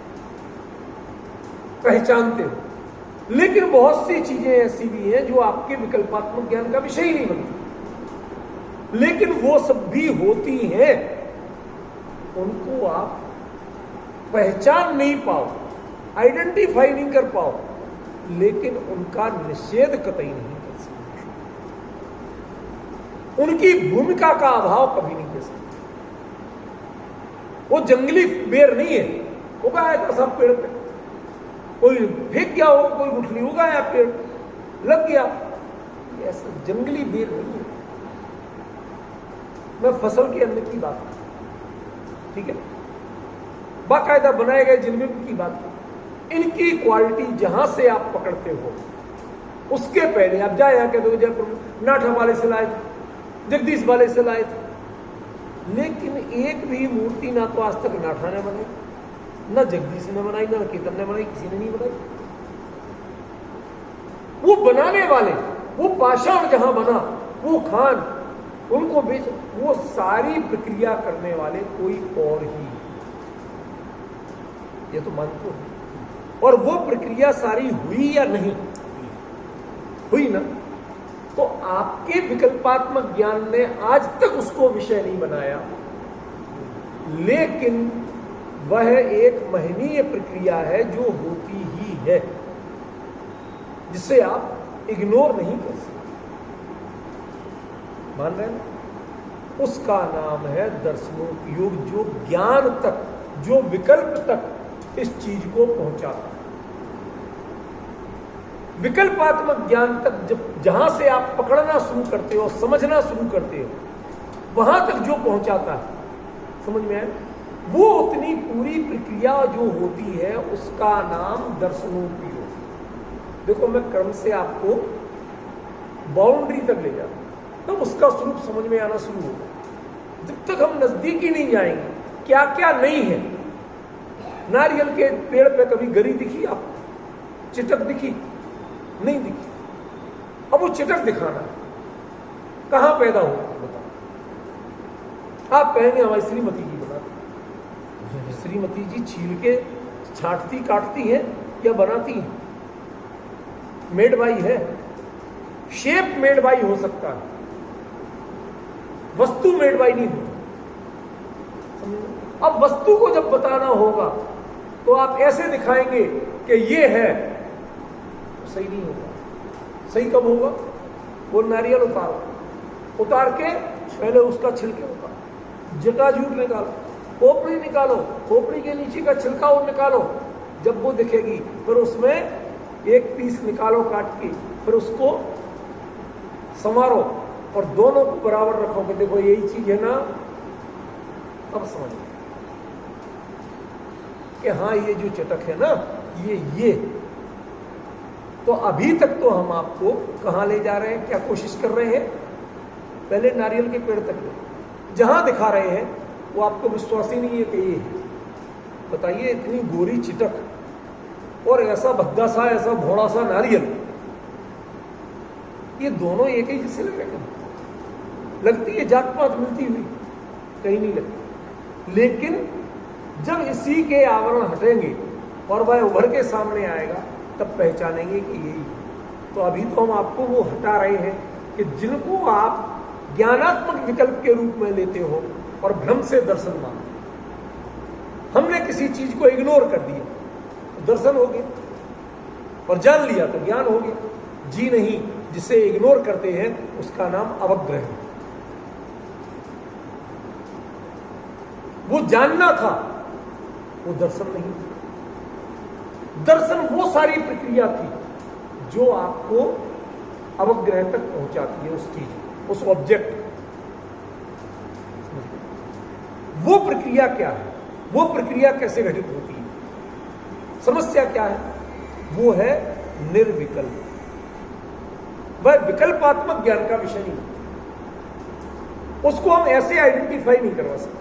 पहचानते हो। लेकिन बहुत सी चीजें ऐसी भी हैं जो आपके विकल्पात्मक ज्ञान का विषय ही नहीं बनती, लेकिन वो सब भी होती हैं, उनको आप पहचान नहीं पाओ, आइडेंटिफाई नहीं कर पाओ, लेकिन उनका निषेध कतई नहीं कर सकते, उनकी भूमिका का अभाव कभी नहीं कर सकते। वो जंगली बेर नहीं है, उगाया था सब पेड़ पे, कोई फेंक गया हो, कोई गुठली उगाया, पेड़ लग गया, ऐसा जंगली बेर नहीं है। मैं फसल के अन्न की बात कर, ठीक है, बाकायदा बनाए गए जिनमें की बात कर। इनकी क्वालिटी जहां से आप पकड़ते हो, उसके पहले आप जाए कह दो जयपुर नाठा वाले से लाए थे, जगदीश वाले से लाए थे, लेकिन एक भी मूर्ति ना तो आज तक नाठा ने बनाई, ना जगदीश ने बनाई, ना कीर्तन ने बनाई, किसी ने नहीं बनाई। वो बनाने वाले, वो पाषाण जहां बना, वो खान, उनको बेच, वो सारी प्रक्रिया करने वाले कोई और ही, ये तो मानते हो। और वो प्रक्रिया सारी हुई या नहीं हुई ना, तो आपके विकल्पात्मक ज्ञान ने आज तक उसको विषय नहीं बनाया, लेकिन वह एक महनीय प्रक्रिया है जो होती ही है, जिसे आप इग्नोर नहीं कर सकते। मान रहे हैं? उसका नाम है दर्शनोपयोग, जो ज्ञान तक, जो विकल्प तक इस चीज को पहुंचाता है। विकल्पात्मक ज्ञान तक जहां से आप पकड़ना शुरू करते हो, समझना शुरू करते हो, वहां तक जो पहुंचाता है, समझ में आए, वो उतनी पूरी प्रक्रिया जो होती है उसका नाम दर्शनोपयोग। देखो, मैं क्रम से आपको बाउंड्री तक ले जाता हूं, तब उसका स्वरूप समझ में आना शुरू होगा। जब तक हम नजदीक ही नहीं जाएंगे, क्या क्या नहीं है। नारियल के पेड़ पे कभी गरी दिखी आपको? चिटक दिखी? नहीं दिखी। अब वो चिटक दिखाना है, कहां पैदा हो बताओ? आप कहेंगे हमारी श्रीमती जी बनाती। श्रीमती जी छील के छांटती काटती हैं या बनाती हैं? मेड बाई है, शेप मेड बाई हो सकता है, वस्तु मेड बाई नहीं होती। अब वस्तु को जब बताना होगा तो आप ऐसे दिखाएंगे कि ये है, सही नहीं होगा। सही कब होगा? वो नारियल उतारो, उतार के पहले उसका छिलके उतारो, जटाजूट निकालो, खोपड़ी निकालो, खोपड़ी के नीचे का छिलका और निकालो, जब वो दिखेगी फिर उसमें एक पीस निकालो काट के, फिर उसको संवारो और दोनों को बराबर रखो कि देखो यही चीज है ना। अब समझ कि हाँ, ये जो चटक है ना, ये तो अभी तक तो हम आपको कहां ले जा रहे हैं, क्या कोशिश कर रहे हैं? पहले नारियल के पेड़ तक जहां दिखा रहे हैं वो आपको विश्वास ही नहीं है कि ये है। बताइए, इतनी गोरी चिटक और ऐसा भद्दा सा, ऐसा भोड़ा सा नारियल, ये दोनों एक ही जैसे लगेगा? लगती है जात पात मिलती हुई? कहीं नहीं लगती। लेकिन जब इसी के आवरण हटेंगे और वह उभर के सामने आएगा, तब पहचानेंगे कि यही है। तो अभी तो हम आपको वो हटा रहे हैं कि जिनको आप ज्ञानात्मक विकल्प के रूप में लेते हो और भ्रम से दर्शन मानते। हमने किसी चीज को इग्नोर कर दिया तो दर्शन हो गया, और जान लिया तो ज्ञान हो गया। जी नहीं, जिसे इग्नोर करते हैं उसका नाम अवग्रह है। वो जानना था, वो दर्शन नहीं था। दर्शन वो सारी प्रक्रिया थी जो आपको अवग्रह तक पहुंचाती है, उस चीज, उस ऑब्जेक्ट। वो प्रक्रिया क्या है? वो प्रक्रिया कैसे घटित होती है? समस्या क्या है? वो है निर्विकल्प। वह विकल्पात्मक ज्ञान का विषय नहीं, उसको हम ऐसे आइडेंटिफाई नहीं करवा सकते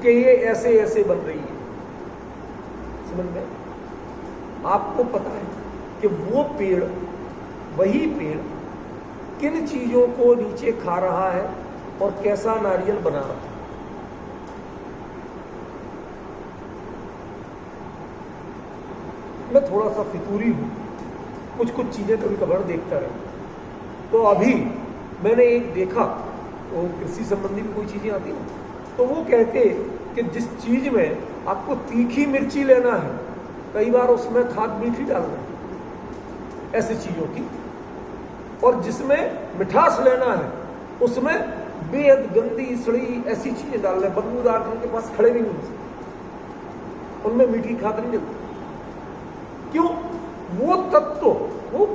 कि ये ऐसे ऐसे बन रही है। समझ में? आपको पता है कि वो पेड़, वही पेड़ किन चीजों को नीचे खा रहा है और कैसा नारियल बना रहा है। मैं थोड़ा सा फितूरी हूं, कुछ कुछ चीजें कभी कभार देखता रहता। तो अभी मैंने एक देखा, तो कृषि संबंधी भी कोई चीजें आती हैं, तो वो कहते कि जिस चीज में आपको तीखी मिर्ची लेना है, कई बार उसमें खाद मीठी डालना है ऐसी चीजों की, और जिसमें मिठास लेना है उसमें बेहद गंदी सड़ी ऐसी चीजें डालना है, बदबूदार, जिनके पास खड़े भी नहीं हो सकते, उनमें मीठी खाद नहीं मिलती। क्यों? वो तत्व, वो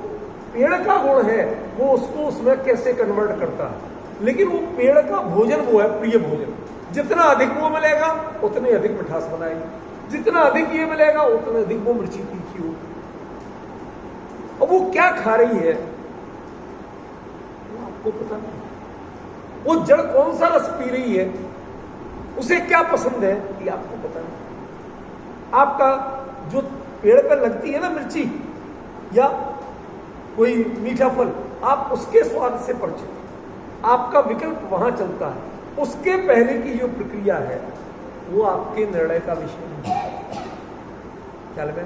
पेड़ का गुण है, वो उसको उसमें कैसे कन्वर्ट करता है। लेकिन वो पेड़ का भोजन वो है प्रिय भोजन, जितना अधिक वो मिलेगा उतने अधिक मिठास बनाएगी, जितना अधिक ये मिलेगा उतने अधिक वो मिर्ची तीखी होगी। अब वो क्या खा रही है वो आपको पता नहीं। वो जड़ कौन सा रस पी रही है, उसे क्या पसंद है, ये आपको पता नहीं। आपका जो पेड़ पर लगती है ना मिर्ची, या कोई मीठा फल, आप उसके स्वाद से परिचित, आपका विकल्प वहां चलता है। उसके पहले की जो प्रक्रिया है वो आपके निर्णय का विषय नहीं है। ख्याल में?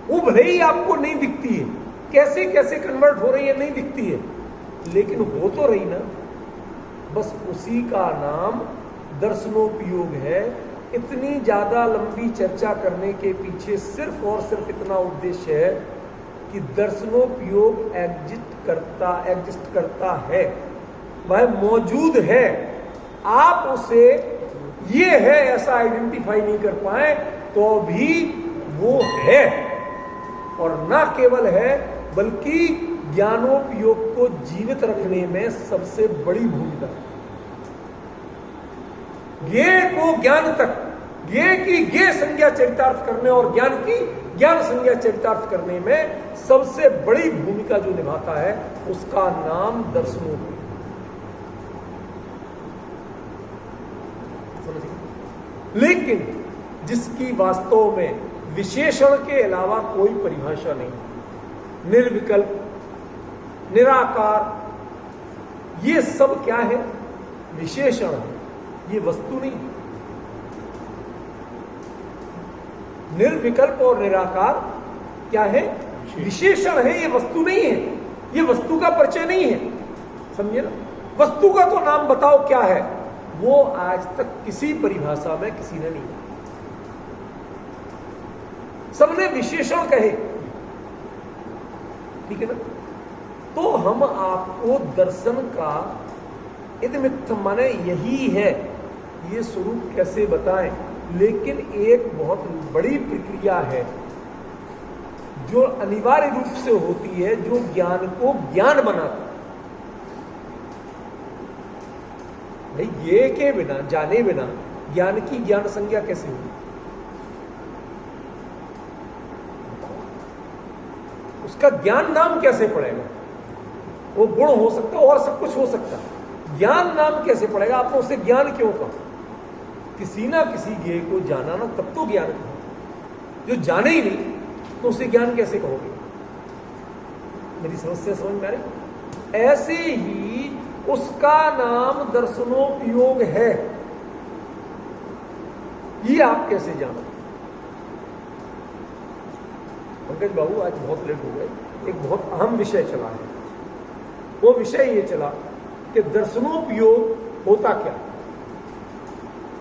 वो भले ही आपको नहीं दिखती है, कैसे कैसे कन्वर्ट हो रही है नहीं दिखती है, लेकिन हो तो रही ना। बस उसी का नाम दर्शनोपयोग है। इतनी ज्यादा लंबी चर्चा करने के पीछे सिर्फ और सिर्फ इतना उद्देश्य है कि दर्शनोपयोग एग्जिस्ट करता है, वह मौजूद है। आप उसे ये है ऐसा आइडेंटिफाई नहीं कर पाए तो भी वो है, और ना केवल है बल्कि ज्ञानोपयोग को जीवित रखने में सबसे बड़ी भूमिका। ज्ञेय को ज्ञान तक, ज्ञेय की ज्ञेय संज्ञा चरितार्थ करने और ज्ञान की ज्ञान संज्ञा चरितार्थ करने में सबसे बड़ी भूमिका जो निभाता है उसका नाम दर्शनोपयोग। लेकिन जिसकी वास्तव में विशेषण के अलावा कोई परिभाषा नहीं, निर्विकल्प, निराकार, ये सब क्या है? विशेषण है, ये वस्तु नहीं। निर्विकल्प और निराकार क्या है? विशेषण है, ये वस्तु नहीं है, ये वस्तु का परिचय नहीं है। समझे ना? वस्तु का तो नाम बताओ क्या है, वो आज तक किसी परिभाषा में किसी ने नहीं कहा। सबने विशेषण कहे, ठीक है ना? तो हम आपको दर्शन का इदमित्थ माने यही है, ये स्वरूप कैसे बताएं। लेकिन एक बहुत बड़ी प्रक्रिया है जो अनिवार्य रूप से होती है, जो ज्ञान को ज्ञान बनाती है। भाई ये के बिना, जाने बिना ज्ञान की ज्ञान संज्ञा कैसे होगी? उसका ज्ञान नाम कैसे पड़ेगा? वो गुण हो सकता है और सब कुछ हो सकता है, ज्ञान नाम कैसे पड़ेगा? आपने उसे ज्ञान क्यों कहा? किसी ना किसी ज्ञेय को जाना ना, तब तो ज्ञान कहो। जो जाने ही नहीं तो उसे ज्ञान कैसे कहोगे? मेरी समस्या समझ में आ रही? ऐसे ही उसका नाम दर्शनोपयोग है, ये आप कैसे जानो? पंकज बाबू आज बहुत लेट हो गए, एक बहुत अहम विषय चला है। वो विषय ये चला कि दर्शनोपयोग होता क्या।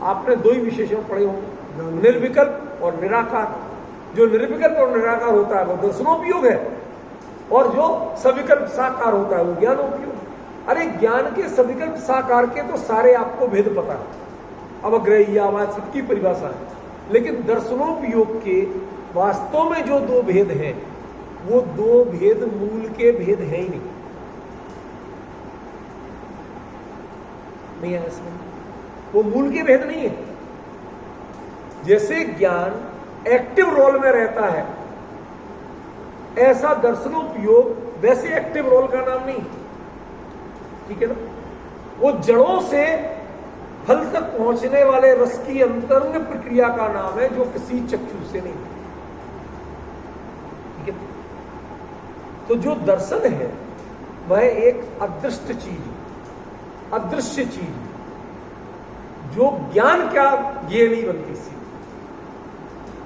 आपने दो ही विशेषण पढ़े होंगे, निर्विकल्प और निराकार। जो निर्विकल्प और निराकार होता है वो दर्शनोपयोग है, और जो सविकल्प साकार होता है वो ज्ञानोपयोग। अरे ज्ञान के सविकल्प साकार के तो सारे आपको भेद पता है, अवग्रही आवाज सबकी परिभाषा है। लेकिन दर्शनोपयोग के वास्तव में जो दो भेद हैं, वो दो भेद मूल के भेद हैं ही नहीं है इसमें, वो मूल के भेद नहीं है। जैसे ज्ञान एक्टिव रोल में रहता है, ऐसा दर्शनोपयोग वैसे एक्टिव रोल का नाम नहीं, ठीक है ना? वो जड़ों से फल तक पहुंचने वाले रस की अंतरंग प्रक्रिया का नाम है, जो किसी चक्षु से नहीं, ठीक है? तो जो दर्शन है वह एक अदृष्ट चीज, अदृश्य चीज, जो ज्ञान क्या ये नहीं बनती सी,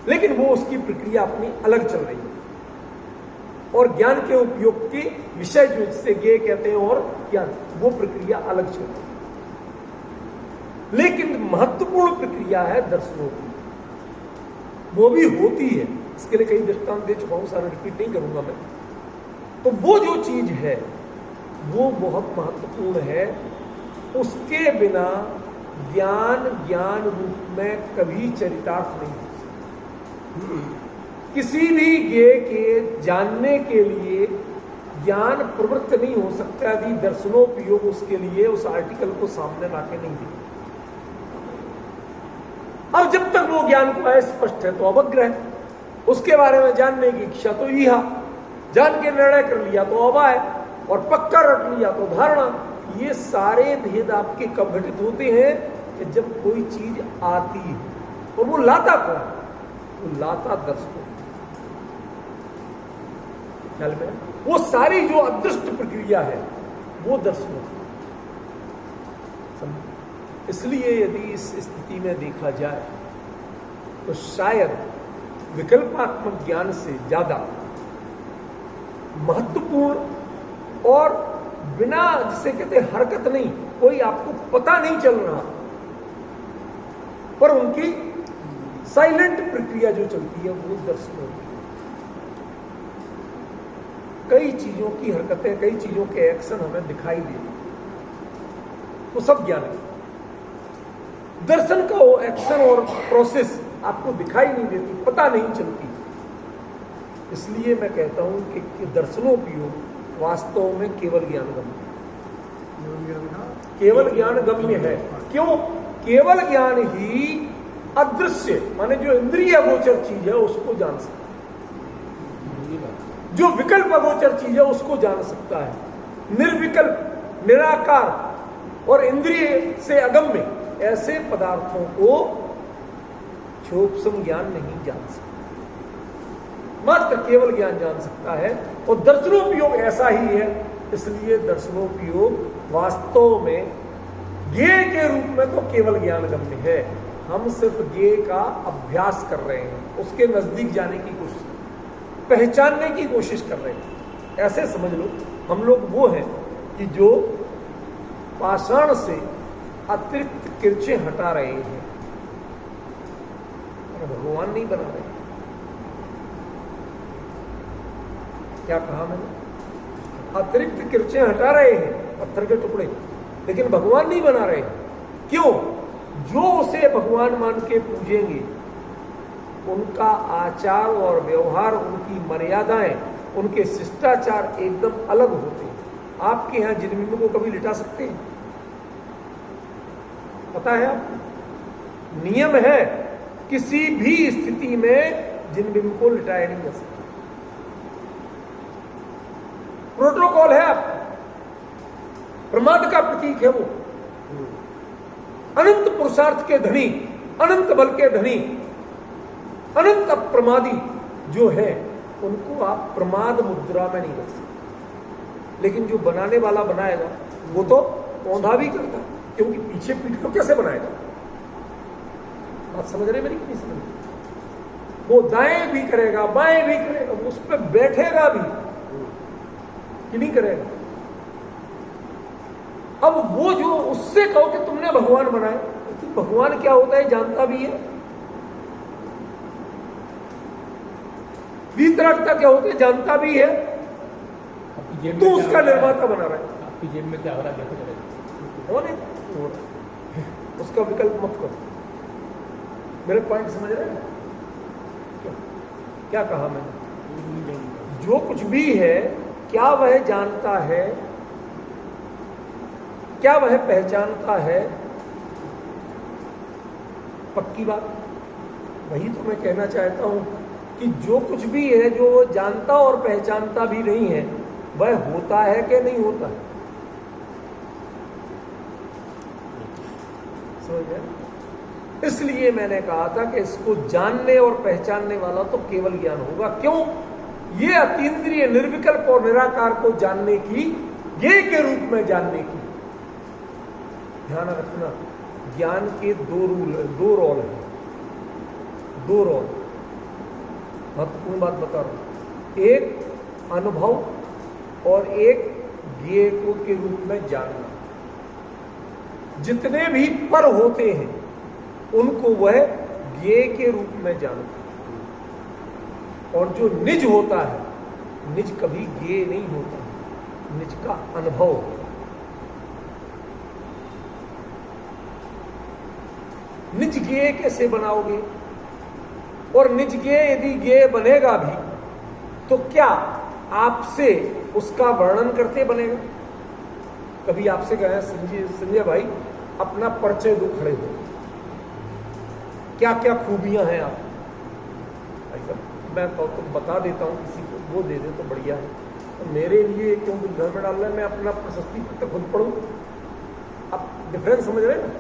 लेकिन वो उसकी प्रक्रिया अपनी अलग चल रही है। और ज्ञान के उपयोग के विषय जो जिससे ज्ञेय कहते हैं और ज्ञान, वो प्रक्रिया अलग चल रही है। लेकिन महत्वपूर्ण प्रक्रिया है दर्शनों की, वो भी होती है। इसके लिए कई दृष्टांत दे चुका हूं, सारा रिपीट नहीं करूंगा मैं। तो वो जो चीज है वो बहुत महत्वपूर्ण है, उसके बिना ज्ञान ज्ञान रूप में कभी चरितार्थ नहीं हो सकता। किसी भी ज्ञेय के जानने के लिए ज्ञान प्रवृत्त नहीं हो सकता यदि दर्शनोपयोग उसके लिए उस आर्टिकल को सामने लाके नहीं दे। अब जब तक वो ज्ञान को अस्पष्ट है तो अवग्रह, उसके बारे में जानने की इच्छा तो ईहा, जान के निर्णय कर लिया तो अवाय, और पक्का रख लिया तो धारणा। ये सारे भेद आपके कब घटित होते हैं कि जब कोई चीज आती है। और वो लाता कौन है? वो लाता दर्शकों, ख्याल में वो सारी जो अदृष्ट प्रक्रिया है वो दर्शनों की। इसलिए यदि इस स्थिति में देखा जाए तो शायद विकल्पात्मक ज्ञान से ज्यादा महत्वपूर्ण और बिना, जिसे कहते हैं हरकत नहीं, कोई आपको पता नहीं चल रहा, पर उनकी साइलेंट प्रक्रिया जो चलती है वो दर्शनों की। कई चीजों की हरकतें, कई चीजों के एक्शन हमें दिखाई देते, वो सब ज्ञान है। दर्शन का वो एक्शन और प्रोसेस आपको दिखाई नहीं देती, पता नहीं चलती। इसलिए मैं कहता हूं कि दर्शनोपयोग वास्तव में केवल ज्ञान गम्य है, केवल ज्ञान गम्य है। क्यों? केवल ज्ञान ही अदृश्य माने जो इंद्रिय गोचर चीज है उसको जान सकता है, जो विकल्प अगोचर चीज है उसको जान सकता है। निर्विकल्प, निराकार और इंद्रिय से अगम्य ऐसे पदार्थों को क्षोभसम ज्ञान नहीं जान सकता, मात्र केवल ज्ञान जान सकता है। और दर्शनोपयोग ऐसा ही है। इसलिए दर्शनोपयोग वास्तव में ज्ञेय के रूप में तो केवल ज्ञान गम्य है। हम सिर्फ ज्ञेय का अभ्यास कर रहे हैं, उसके नजदीक जाने की कोशिश, पहचानने की कोशिश कर रहे हैं। ऐसे समझ लो हम लोग वो हैं कि जो पाषाण से अतिरिक्त किरचे हटा रहे हैं, भगवान नहीं बना रहे। क्या कहा मैंने? अतिरिक्त किरचे हटा रहे हैं, पत्थर के टुकड़े, लेकिन भगवान नहीं बना रहे। क्यों? जो उसे भगवान मान के पूजेंगे उनका आचार और व्यवहार, उनकी मर्यादाएं, उनके शिष्टाचार एकदम अलग होते हैं। आपके यहां जिनबिंब को कभी लिटा सकते हैं? पता है आपको? नियम है, किसी भी स्थिति में जिनबिंब को लिटाया नहीं जा सकता। प्रोटोकॉल है आपका, प्रमाद का प्रतीक है वो। अनंत पुरुषार्थ के धनी, अनंत बल के धनी, अनंत अप्रमादी जो है उनको आप प्रमाद मुद्रा में नहीं रख सकते। लेकिन जो बनाने वाला बनाएगा वो तो पौधा भी करता, क्योंकि पीछे पीठ को कैसे बनाएगा? बात समझ रहे मेरी? नहीं समझ? वो दाएं भी करेगा, बाएं भी करेगा, उस पर बैठेगा भी कि नहीं करेगा? अब वो जो उससे कहो कि तुमने भगवान बनाए, तो भगवान क्या होता है जानता भी है, वीतरागता क्या होता है जानता भी है, तो उसका निर्माता बना रहा है। आपकी जेब में क्या हो रहा है? उसका विकल्प मत करो। मेरे पॉइंट समझ रहे हैं? क्या कहा मैंने? जो कुछ भी है, क्या वह जानता है, क्या वह पहचानता है? पक्की बात। वही तो मैं कहना चाहता हूं कि जो कुछ भी है, जो वो जानता और पहचानता भी नहीं है, वह होता है कि नहीं होता है? समझ गए? इसलिए मैंने कहा था कि इसको जानने और पहचानने वाला तो केवल ज्ञान होगा। क्यों? ये अतीन्द्रिय, निर्विकल्प और निराकार को जानने की, ये के रूप में जानने की। ध्यान रखना, ज्ञान के दो रोल हैं, दो रोल। महत्वपूर्ण बात बता रहा हूं। एक अनुभव और एक ज्ञेय को के रूप में जानना। जितने भी पर होते हैं उनको वह ज्ञेय के रूप में जानता है, और जो निज होता है, निज कभी ज्ञेय नहीं होता, निज का अनुभव। निज ज्ञेय कैसे बनाओगे? और निज ज्ञेय यदि ज्ञेय बनेगा भी तो क्या आपसे उसका वर्णन करते बनेगा? कभी आपसे कहे संजय भाई अपना परिचय दो, खड़े हो, क्या क्या खूबियां हैं आप? ऐसा मैं तो बता देता हूं, किसी को वो दे दे तो बढ़िया है। तो मेरे लिए क्यों घर में डालना है? मैं अपना प्रशस्ति पत्र खुद पढ़ूं? आप डिफरेंस समझ रहे हैं?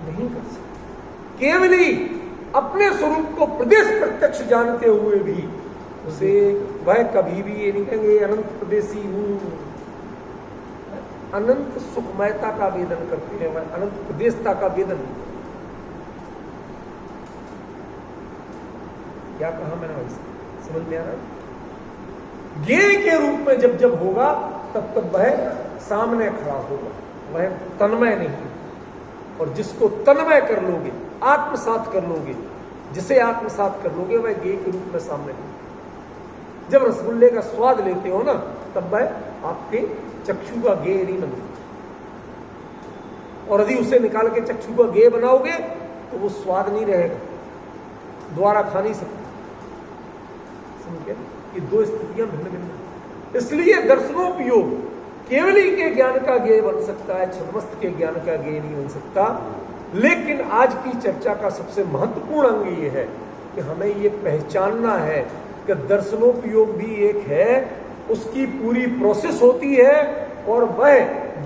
नहीं कर सकते। केवल ही अपने स्वरूप को प्रदेश प्रत्यक्ष जानते हुए भी उसे वह कभी भी ये नहीं कहेंगे अनंत प्रदेशी हूँ। अनंत सुखमयता का वेदन करते हैं, वह अनंत प्रदेशता का वेदन नहीं करते। क्या कहा मैंने भाई, समझ में आ रहा है? ज्ञेय के रूप में जब जब होगा तब तब वह सामने खड़ा होगा, वह तन्मय नहीं। और जिसको तन्मय कर लोगे, आत्मसात कर लोगे, जिसे आत्मसात कर लोगे, वह ज्ञेय के रूप में सामने होगा। जब रसगुल्ले का स्वाद लेते हो ना, तब वह आपके चक्षु का ज्ञेय नहीं बनता। और यदि उसे निकाल के चक्षु का ज्ञेय बनाओगे तो वो स्वाद नहीं रहेगा, दोबारा खा नहीं सकते। समझे? ये दो स्थितियां भिन्न भिन्न हैं। इसलिए दर्शनोपयोग केवली के ज्ञान का ज्ञेय बन सकता है, छद्मस्त के ज्ञान का ज्ञेय नहीं बन सकता। लेकिन आज की चर्चा का सबसे महत्वपूर्ण अंग ये है कि हमें ये पहचानना है कि दर्शनोपयोग भी एक है, उसकी पूरी प्रोसेस होती है और वह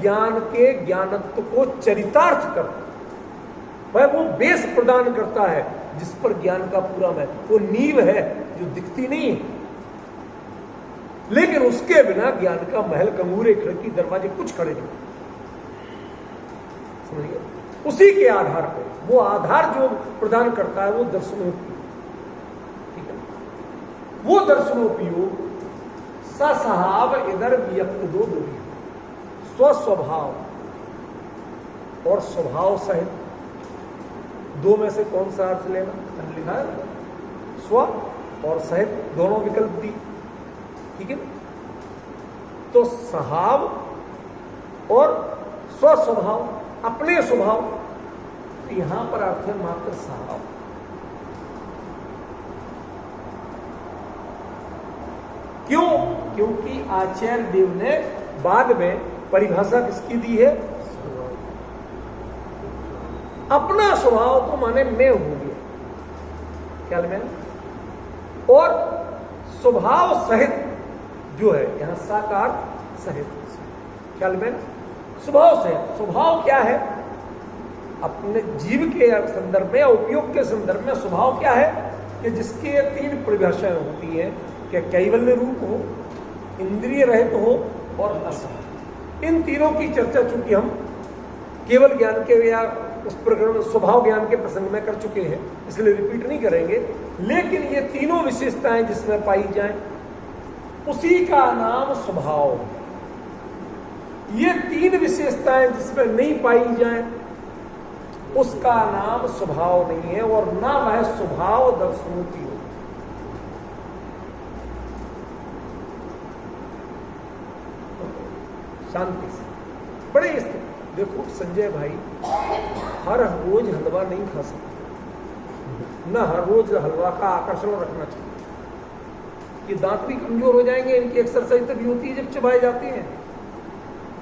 ज्ञान के ज्ञानत्व को चरितार्थ करता है, वह वो बेस प्रदान करता है जिस पर ज्ञान का पूरा महत्व, वो नींव है जो दिखती नहीं है। लेकिन उसके बिना ज्ञान का महल, कंगूरे, खिड़की, दरवाजे कुछ खड़े नहीं। समझिए? उसी के आधार पर वो आधार जो प्रदान करता है वो दर्शनोपयोग। ठीक है? वो दर्शनोपयोग सस्वभाव इधर व्यक्त दो दूरी, स्वस्वभाव और स्वभाव सहित, दो में से कौन सा अर्थ लेना? लिखा है स्व और सहित, दोनों विकल्प दी। ठीक है? तो स्वभाव और स्वस्वभाव, अपने स्वभाव, तो यहां पर अर्थ है मात्र स्वभाव। क्यों? क्योंकि आचार्य देव ने बाद में परिभाषा किसकी दी है? अपना स्वभाव तो माने मैं हूं गया, ख्याल में। और स्वभाव सहित जो है यहां साकार सहित, ख्याल में। स्वभाव सहित, स्वभाव क्या है? अपने जीव के संदर्भ में या उपयोग के संदर्भ में स्वभाव क्या है कि जिसके तीन परिभाषाएं होती हैं कि कैवल्य रूप हो, इंद्रिय रहित हो और असत। इन तीनों की चर्चा चूंकि हम केवल ज्ञान के या उस प्रकरण स्वभाव ज्ञान के प्रसंग में कर चुके हैं, इसलिए रिपीट नहीं करेंगे। लेकिन ये तीनों विशेषताएं जिसमें पाई जाएं उसी का नाम स्वभाव। ये तीन विशेषताएं जिसमें नहीं पाई जाएं उसका नाम स्वभाव नहीं है, और ना वह स्वभाव दर्शनोपयोग। शांति से बड़े स्थिति। देखो संजय भाई, हर रोज हलवा नहीं खा सकते, न हर रोज हलवा का आकर्षण रखना चाहिए। ये दांत भी कमजोर हो जाएंगे, इनकी एक्सरसाइज तभी होती है जब चबाए जाते हैं।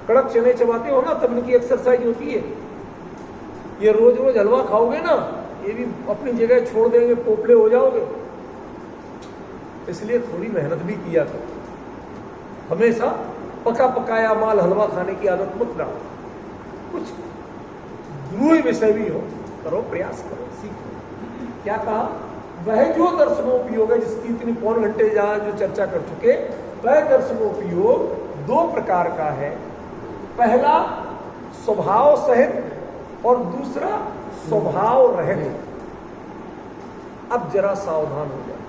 कड़क चने चबाते हो ना, तब इनकी एक्सरसाइज होती है। ये रोज रोज हलवा खाओगे ना, ये भी अपनी जगह छोड़ देंगे, पोपले हो जाओगे। इसलिए थोड़ी मेहनत भी किया करो। हमेशा पका पकाया माल हलवा खाने की आदत मत डालो। कुछ गुरु विषय भी हो, करो, प्रयास करो, सीखो। क्या कहा? वह जो दर्शनोपयोग है जिसकी इतनी पौन घंटे जो चर्चा कर चुके, वह दर्शनोपयोग दो प्रकार का है। पहला स्वभाव सहित और दूसरा स्वभाव रहित। अब जरा सावधान हो जाए।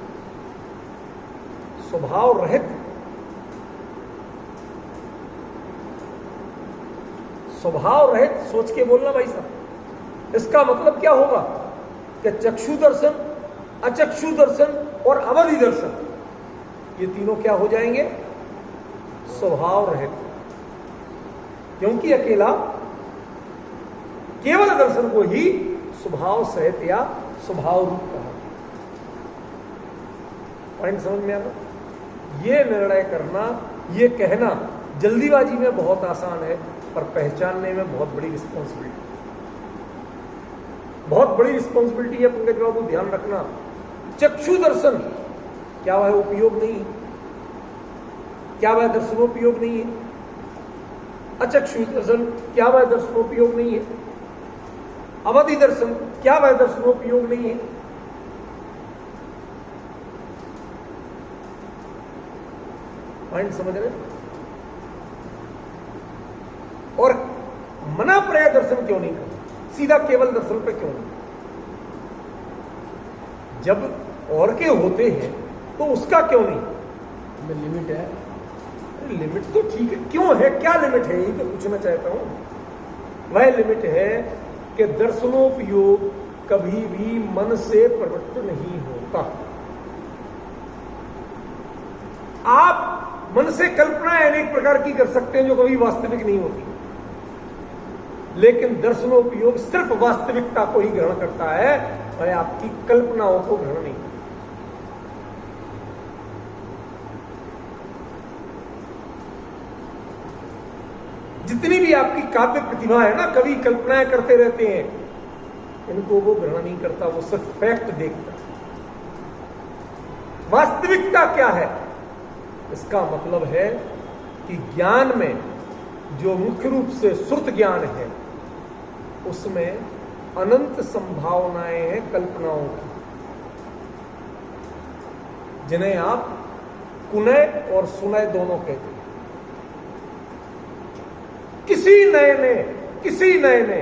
स्वभाव रहित, स्वभाव रहित सोच के बोलना भाई साहब। इसका मतलब क्या होगा कि चक्षु दर्शन, अचक्षु दर्शन और अवधि दर्शन, ये तीनों क्या हो जाएंगे? स्वभाव रहित। क्योंकि अकेला केवल दर्शन को ही स्वभाव सहित या स्वभाव रूप कहा। पॉइंट समझ में आना? ये निर्णय करना, ये कहना जल्दीबाजी में बहुत आसान है, पर पहचानने में बहुत बड़ी रिस्पॉन्सिबिलिटी, बहुत बड़ी रिस्पॉन्सिबिलिटी है। पंकज बाबू ध्यान रखना, चक्षु दर्शन क्या वह उपयोग नहीं? क्या वह दर्शनोपयोग नहीं है? अचक्षु दर्शन क्या वह दर्शनोपयोग नहीं है? अवधि दर्शन क्या वह दर्शनोपयोग नहीं है? पॉइंट समझ रहे? और मना पर्याय दर्शन क्यों नहीं करते, सीधा केवल दर्शन पे क्यों नहीं? जब और के होते हैं तो उसका क्यों नहीं? लिमिट है। लिमिट तो ठीक है, क्यों है, क्या लिमिट है, यही तो पूछना चाहता हूं। वह लिमिट है कि दर्शनोपयोग कभी भी मन से प्रवृत्त नहीं होता। आप मन से कल्पना अनेक प्रकार की कर सकते हैं जो कभी वास्तविक नहीं होती, लेकिन दर्शनोपयोग सिर्फ वास्तविकता को ही ग्रहण करता है, वह आपकी कल्पनाओं को ग्रहण नहीं करता। जितनी भी आपकी काव्य प्रतिभा है ना, कवि कल्पनाएं करते रहते हैं, इनको वो ग्रहण नहीं करता, वो सिर्फ फैक्ट देखता है। वास्तविकता क्या है? इसका मतलब है कि ज्ञान में जो मुख्य रूप से श्रुत ज्ञान है, उसमें अनंत संभावनाएं हैं कल्पनाओं की, जिन्हें आप कुनय और सुनय दोनों कहते हैं। किसी नए ने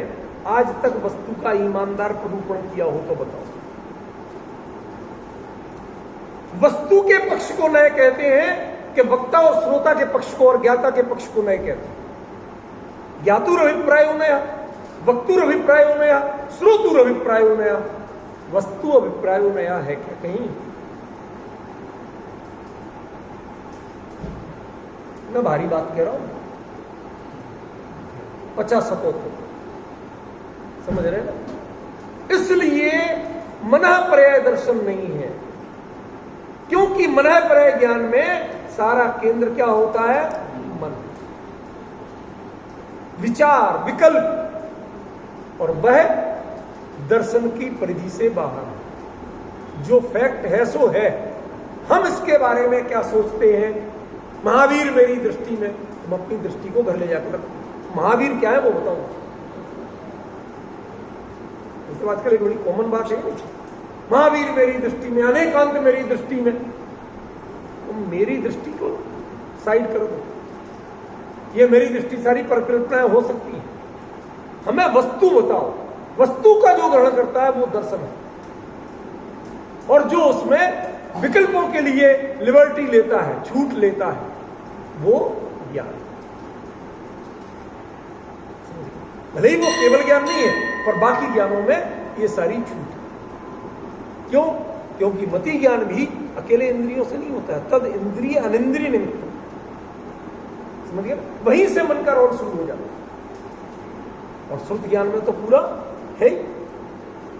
आज तक वस्तु का ईमानदार प्ररूपण किया हो तो बताओ। वस्तु के पक्ष को नए कहते हैं कि वक्ता और श्रोता के पक्ष को और ज्ञाता के पक्ष को नए कहते हैं। ज्ञातुरभिप्रायो नया, वक्तुरभिप्रायो नया, श्रोतुरभिप्रायो नया, वस्तु अभिप्रायो नया है क्या कहीं? मैं भारी बात कह रहा हूं, 50-70 समझ रहे ना? इसलिए मना पर्याय दर्शन नहीं है, क्योंकि मना पर्याय ज्ञान में सारा केंद्र क्या होता है? मन, विचार, विकल्प, और वह दर्शन की परिधि से बाहर है। जो फैक्ट है सो है, हम इसके बारे में क्या सोचते हैं? महावीर मेरी दृष्टि में, तुम अपनी दृष्टि को घर ले जाकर रखो। महावीर क्या है वो बताओ। तो आजकल एक बड़ी कॉमन बात है, महावीर मेरी दृष्टि में, अनेकांत मेरी दृष्टि में। तुम मेरी दृष्टि को साइड कर दो, ये मेरी दृष्टि सारी परिकल्पनाएं हो सकती है। हमें वस्तु बताओ, वस्तु का जो ग्रहण करता है वो दर्शन है, और जो उसमें विकल्पों के लिए लिबर्टी लेता है, छूट लेता है, वो ज्ञान। भले ही वो केवल ज्ञान नहीं है, पर बाकी ज्ञानों में ये सारी छूट है। क्यों? क्योंकि मति ज्ञान भी अकेले इंद्रियों से नहीं होता है, तद इंद्रिय अनिंद्रिय निमित्त। समझ गए? वहीं से मन का रोल शुरू हो जाता है, और श्रुत ज्ञान में तो पूरा है ही,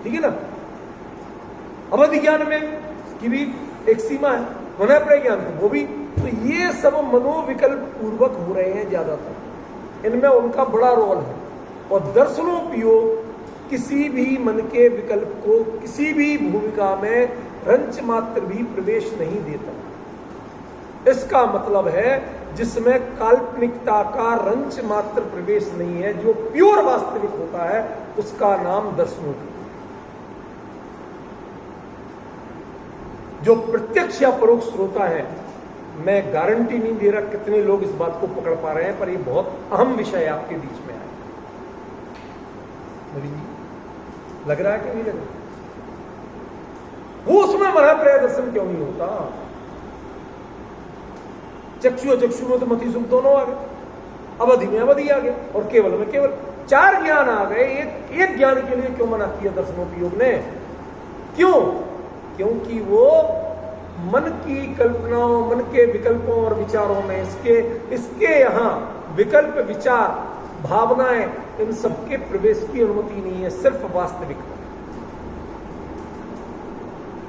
ठीक है ना? अवधि ज्ञान में की भी एक सीमा है, मनोपर्याय ज्ञान की वो भी। तो ये सब मनोविकल्प पूर्वक हो रहे हैं ज्यादातर, इनमें उनका बड़ा रोल है। और दर्शनोपयोग किसी भी मन के विकल्प को किसी भी भूमिका में रंच मात्र भी प्रवेश नहीं देता। इसका मतलब है जिसमें काल्पनिकता का रंच मात्र प्रवेश नहीं है, जो प्योर वास्तविक होता है, उसका नाम दर्शनोपयोग। जो प्रत्यक्ष या परोक्ष श्रोता है, मैं गारंटी नहीं दे रहा कितने लोग इस बात को पकड़ पा रहे हैं, पर यह बहुत अहम विषय आपके बीच में है। लग रहा है कि नहीं लग रहा? वो उसमें मना पर्याय दर्शन क्यों नहीं होता? चक्षु चक्षु में तो मति सुख दोनों आ गए, अवधि में अवधि आ गया, और केवल में केवल। 4 ज्ञान आ गए, एक ज्ञान के लिए क्यों मना किया दर्शनोपयोग ने? क्यों? क्योंकि वो मन की कल्पनाओं, मन के विकल्पों और विचारों में इसके यहां विकल्प, विचार, भावनाएं, इन सबके प्रवेश की अनुमति नहीं है, सिर्फ वास्तविकता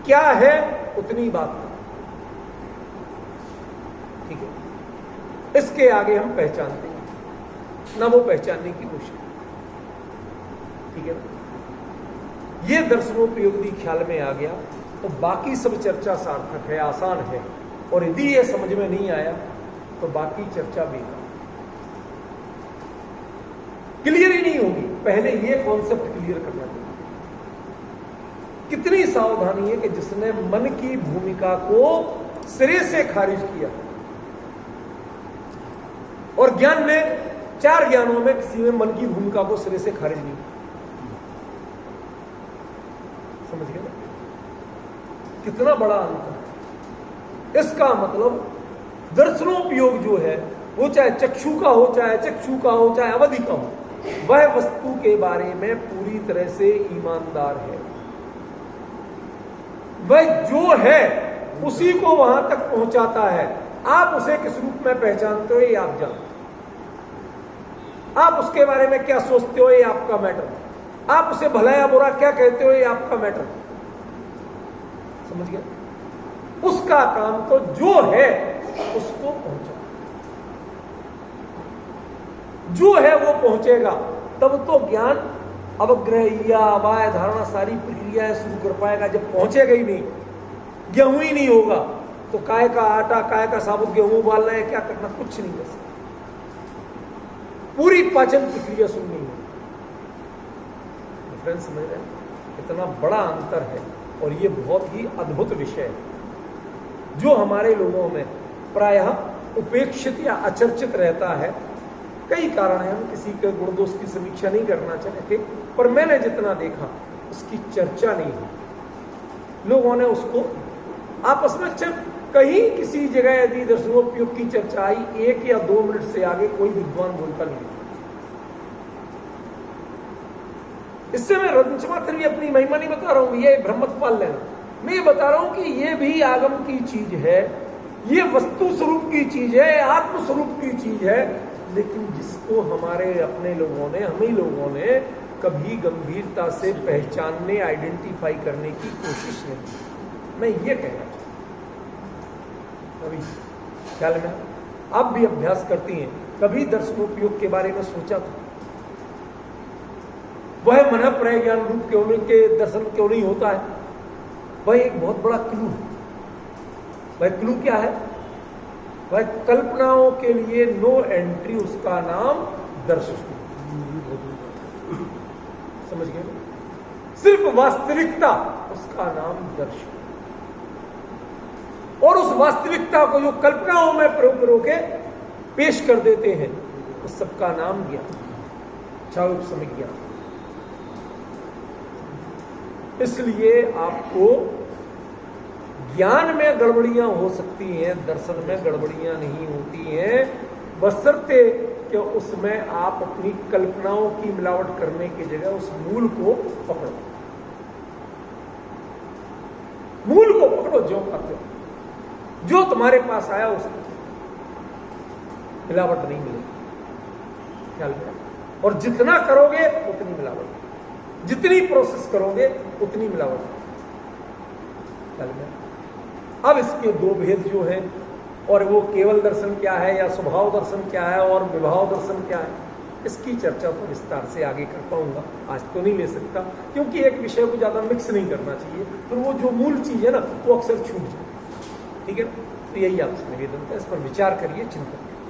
क्या है उतनी बात, ठीक है? इसके आगे हम पहचानते हैं ना, वो पहचानने की कोशिश, ठीक है ना? ये दर्शनोपयोग ख्याल में आ गया तो बाकी सब चर्चा सार्थक है, आसान है। और यदि ये समझ में नहीं आया तो बाकी चर्चा बेकार, क्लियर ही नहीं होगी। पहले ये कॉन्सेप्ट क्लियर करना चाहिए। कितनी सावधानी है कि जिसने मन की भूमिका को सिरे से खारिज किया, और ज्ञान में, 4 ज्ञानों में किसी में मन की भूमिका को सिरे से खारिज नहीं। समझ गए ना कितना बड़ा अंतर है। इसका मतलब दर्शनोपयोग जो है वो चाहे चक्षु का हो, चाहे चक्षु का हो, चाहे अवधि का हो, वह वस्तु के बारे में पूरी तरह से ईमानदार है। वह जो है उसी को वहां तक पहुंचाता है। आप उसे किस रूप में पहचानते हो ये आप जानते हो। आप उसके बारे में क्या सोचते हो ये आपका मैटर है। आप उसे भला या बुरा क्या कहते हो ये आपका मैटर है। समझ गया? उसका काम तो जो है उसको पहुंचा, जो है वो पहुंचेगा। तब तो ज्ञान अवग्रह या अवाय धारणा सारी प्रक्रियाएं शुरू कर पाएगा। जब पहुंचेगा ही नहीं, गेहूं ही नहीं होगा, तो काय का आटा, काय का साबुत गेहूं उबालना है, क्या करना, कुछ नहीं कर सकता। पूरी पाचन प्रक्रिया सुननी है। फ्रेंड्स समझ रहे हैं कितना बड़ा अंतर है। और ये बहुत ही अद्भुत विषय है जो हमारे लोगों में प्रायः उपेक्षित या अचर्चित रहता है। कई कारण है, हम किसी के गुण दोष की समीक्षा नहीं करना चाहते, पर मैंने जितना देखा उसकी चर्चा नहीं हुई। लोगों ने उसको आपस में कहीं किसी जगह यदि दर्शनोपयोग की चर्चा आई, 1 या 2 मिनट से आगे कोई विद्वान बोलता नहीं। इससे मैं रत्नमात्र भी अपनी महिमा नहीं बता रहा हूं, ये भ्रम मत पाल लेना। मैं ये बता रहा हूं कि ये भी आगम की चीज है, ये वस्तु स्वरूप की चीज है, आत्म स्वरूप की चीज है, लेकिन जिसको हमारे अपने लोगों ने, हम ही लोगों ने कभी गंभीरता से पहचानने, आइडेंटिफाई करने की कोशिश नहीं की। मैं ये कह रहा हूं, अभी ख्याल में आप भी अभ्यास करती हैं, कभी दर्शनोपयोग के बारे में सोचा था? वह मन प्रय ज्ञान रूप के दर्शन क्यों नहीं होता है? वह एक बहुत बड़ा क्लू है। वह क्लू क्या है? वह कल्पनाओं के लिए नो एंट्री, उसका नाम दर्शन। समझ गए? सिर्फ वास्तविकता, उसका नाम दर्शन। और उस वास्तविकता को जो कल्पनाओं में प्रयोग के पेश कर देते हैं, उस सबका नाम ज्ञान, चाहे समय ज्ञान। इसलिए आपको ज्ञान में गड़बड़ियां हो सकती हैं, दर्शन में गड़बड़ियां नहीं होती हैं, बशर्ते कि उसमें आप अपनी कल्पनाओं की मिलावट करने की जगह उस मूल को पकड़ो। मूल को पकड़ो, जो करते हो, जो तुम्हारे पास आया उसको मिलावट नहीं मिलेगी। ख्याल में, और जितना करोगे उतनी मिलावट, जितनी प्रोसेस करोगे उतनी मिलावट। ख्याल में। अब इसके 2 भेद जो हैं, और वो केवल दर्शन क्या है या स्वभाव दर्शन क्या है और विभाव दर्शन क्या है, इसकी चर्चा तो विस्तार से आगे कर पाऊंगा, आज तो नहीं ले सकता, क्योंकि एक विषय को ज्यादा मिक्स नहीं करना चाहिए, फिर वो जो मूल चीज है ना वो अक्सर छूट जाए। ठीक है, तो यही आपसे निवेदन था, इस पर विचार करिए, चिंतन करिए।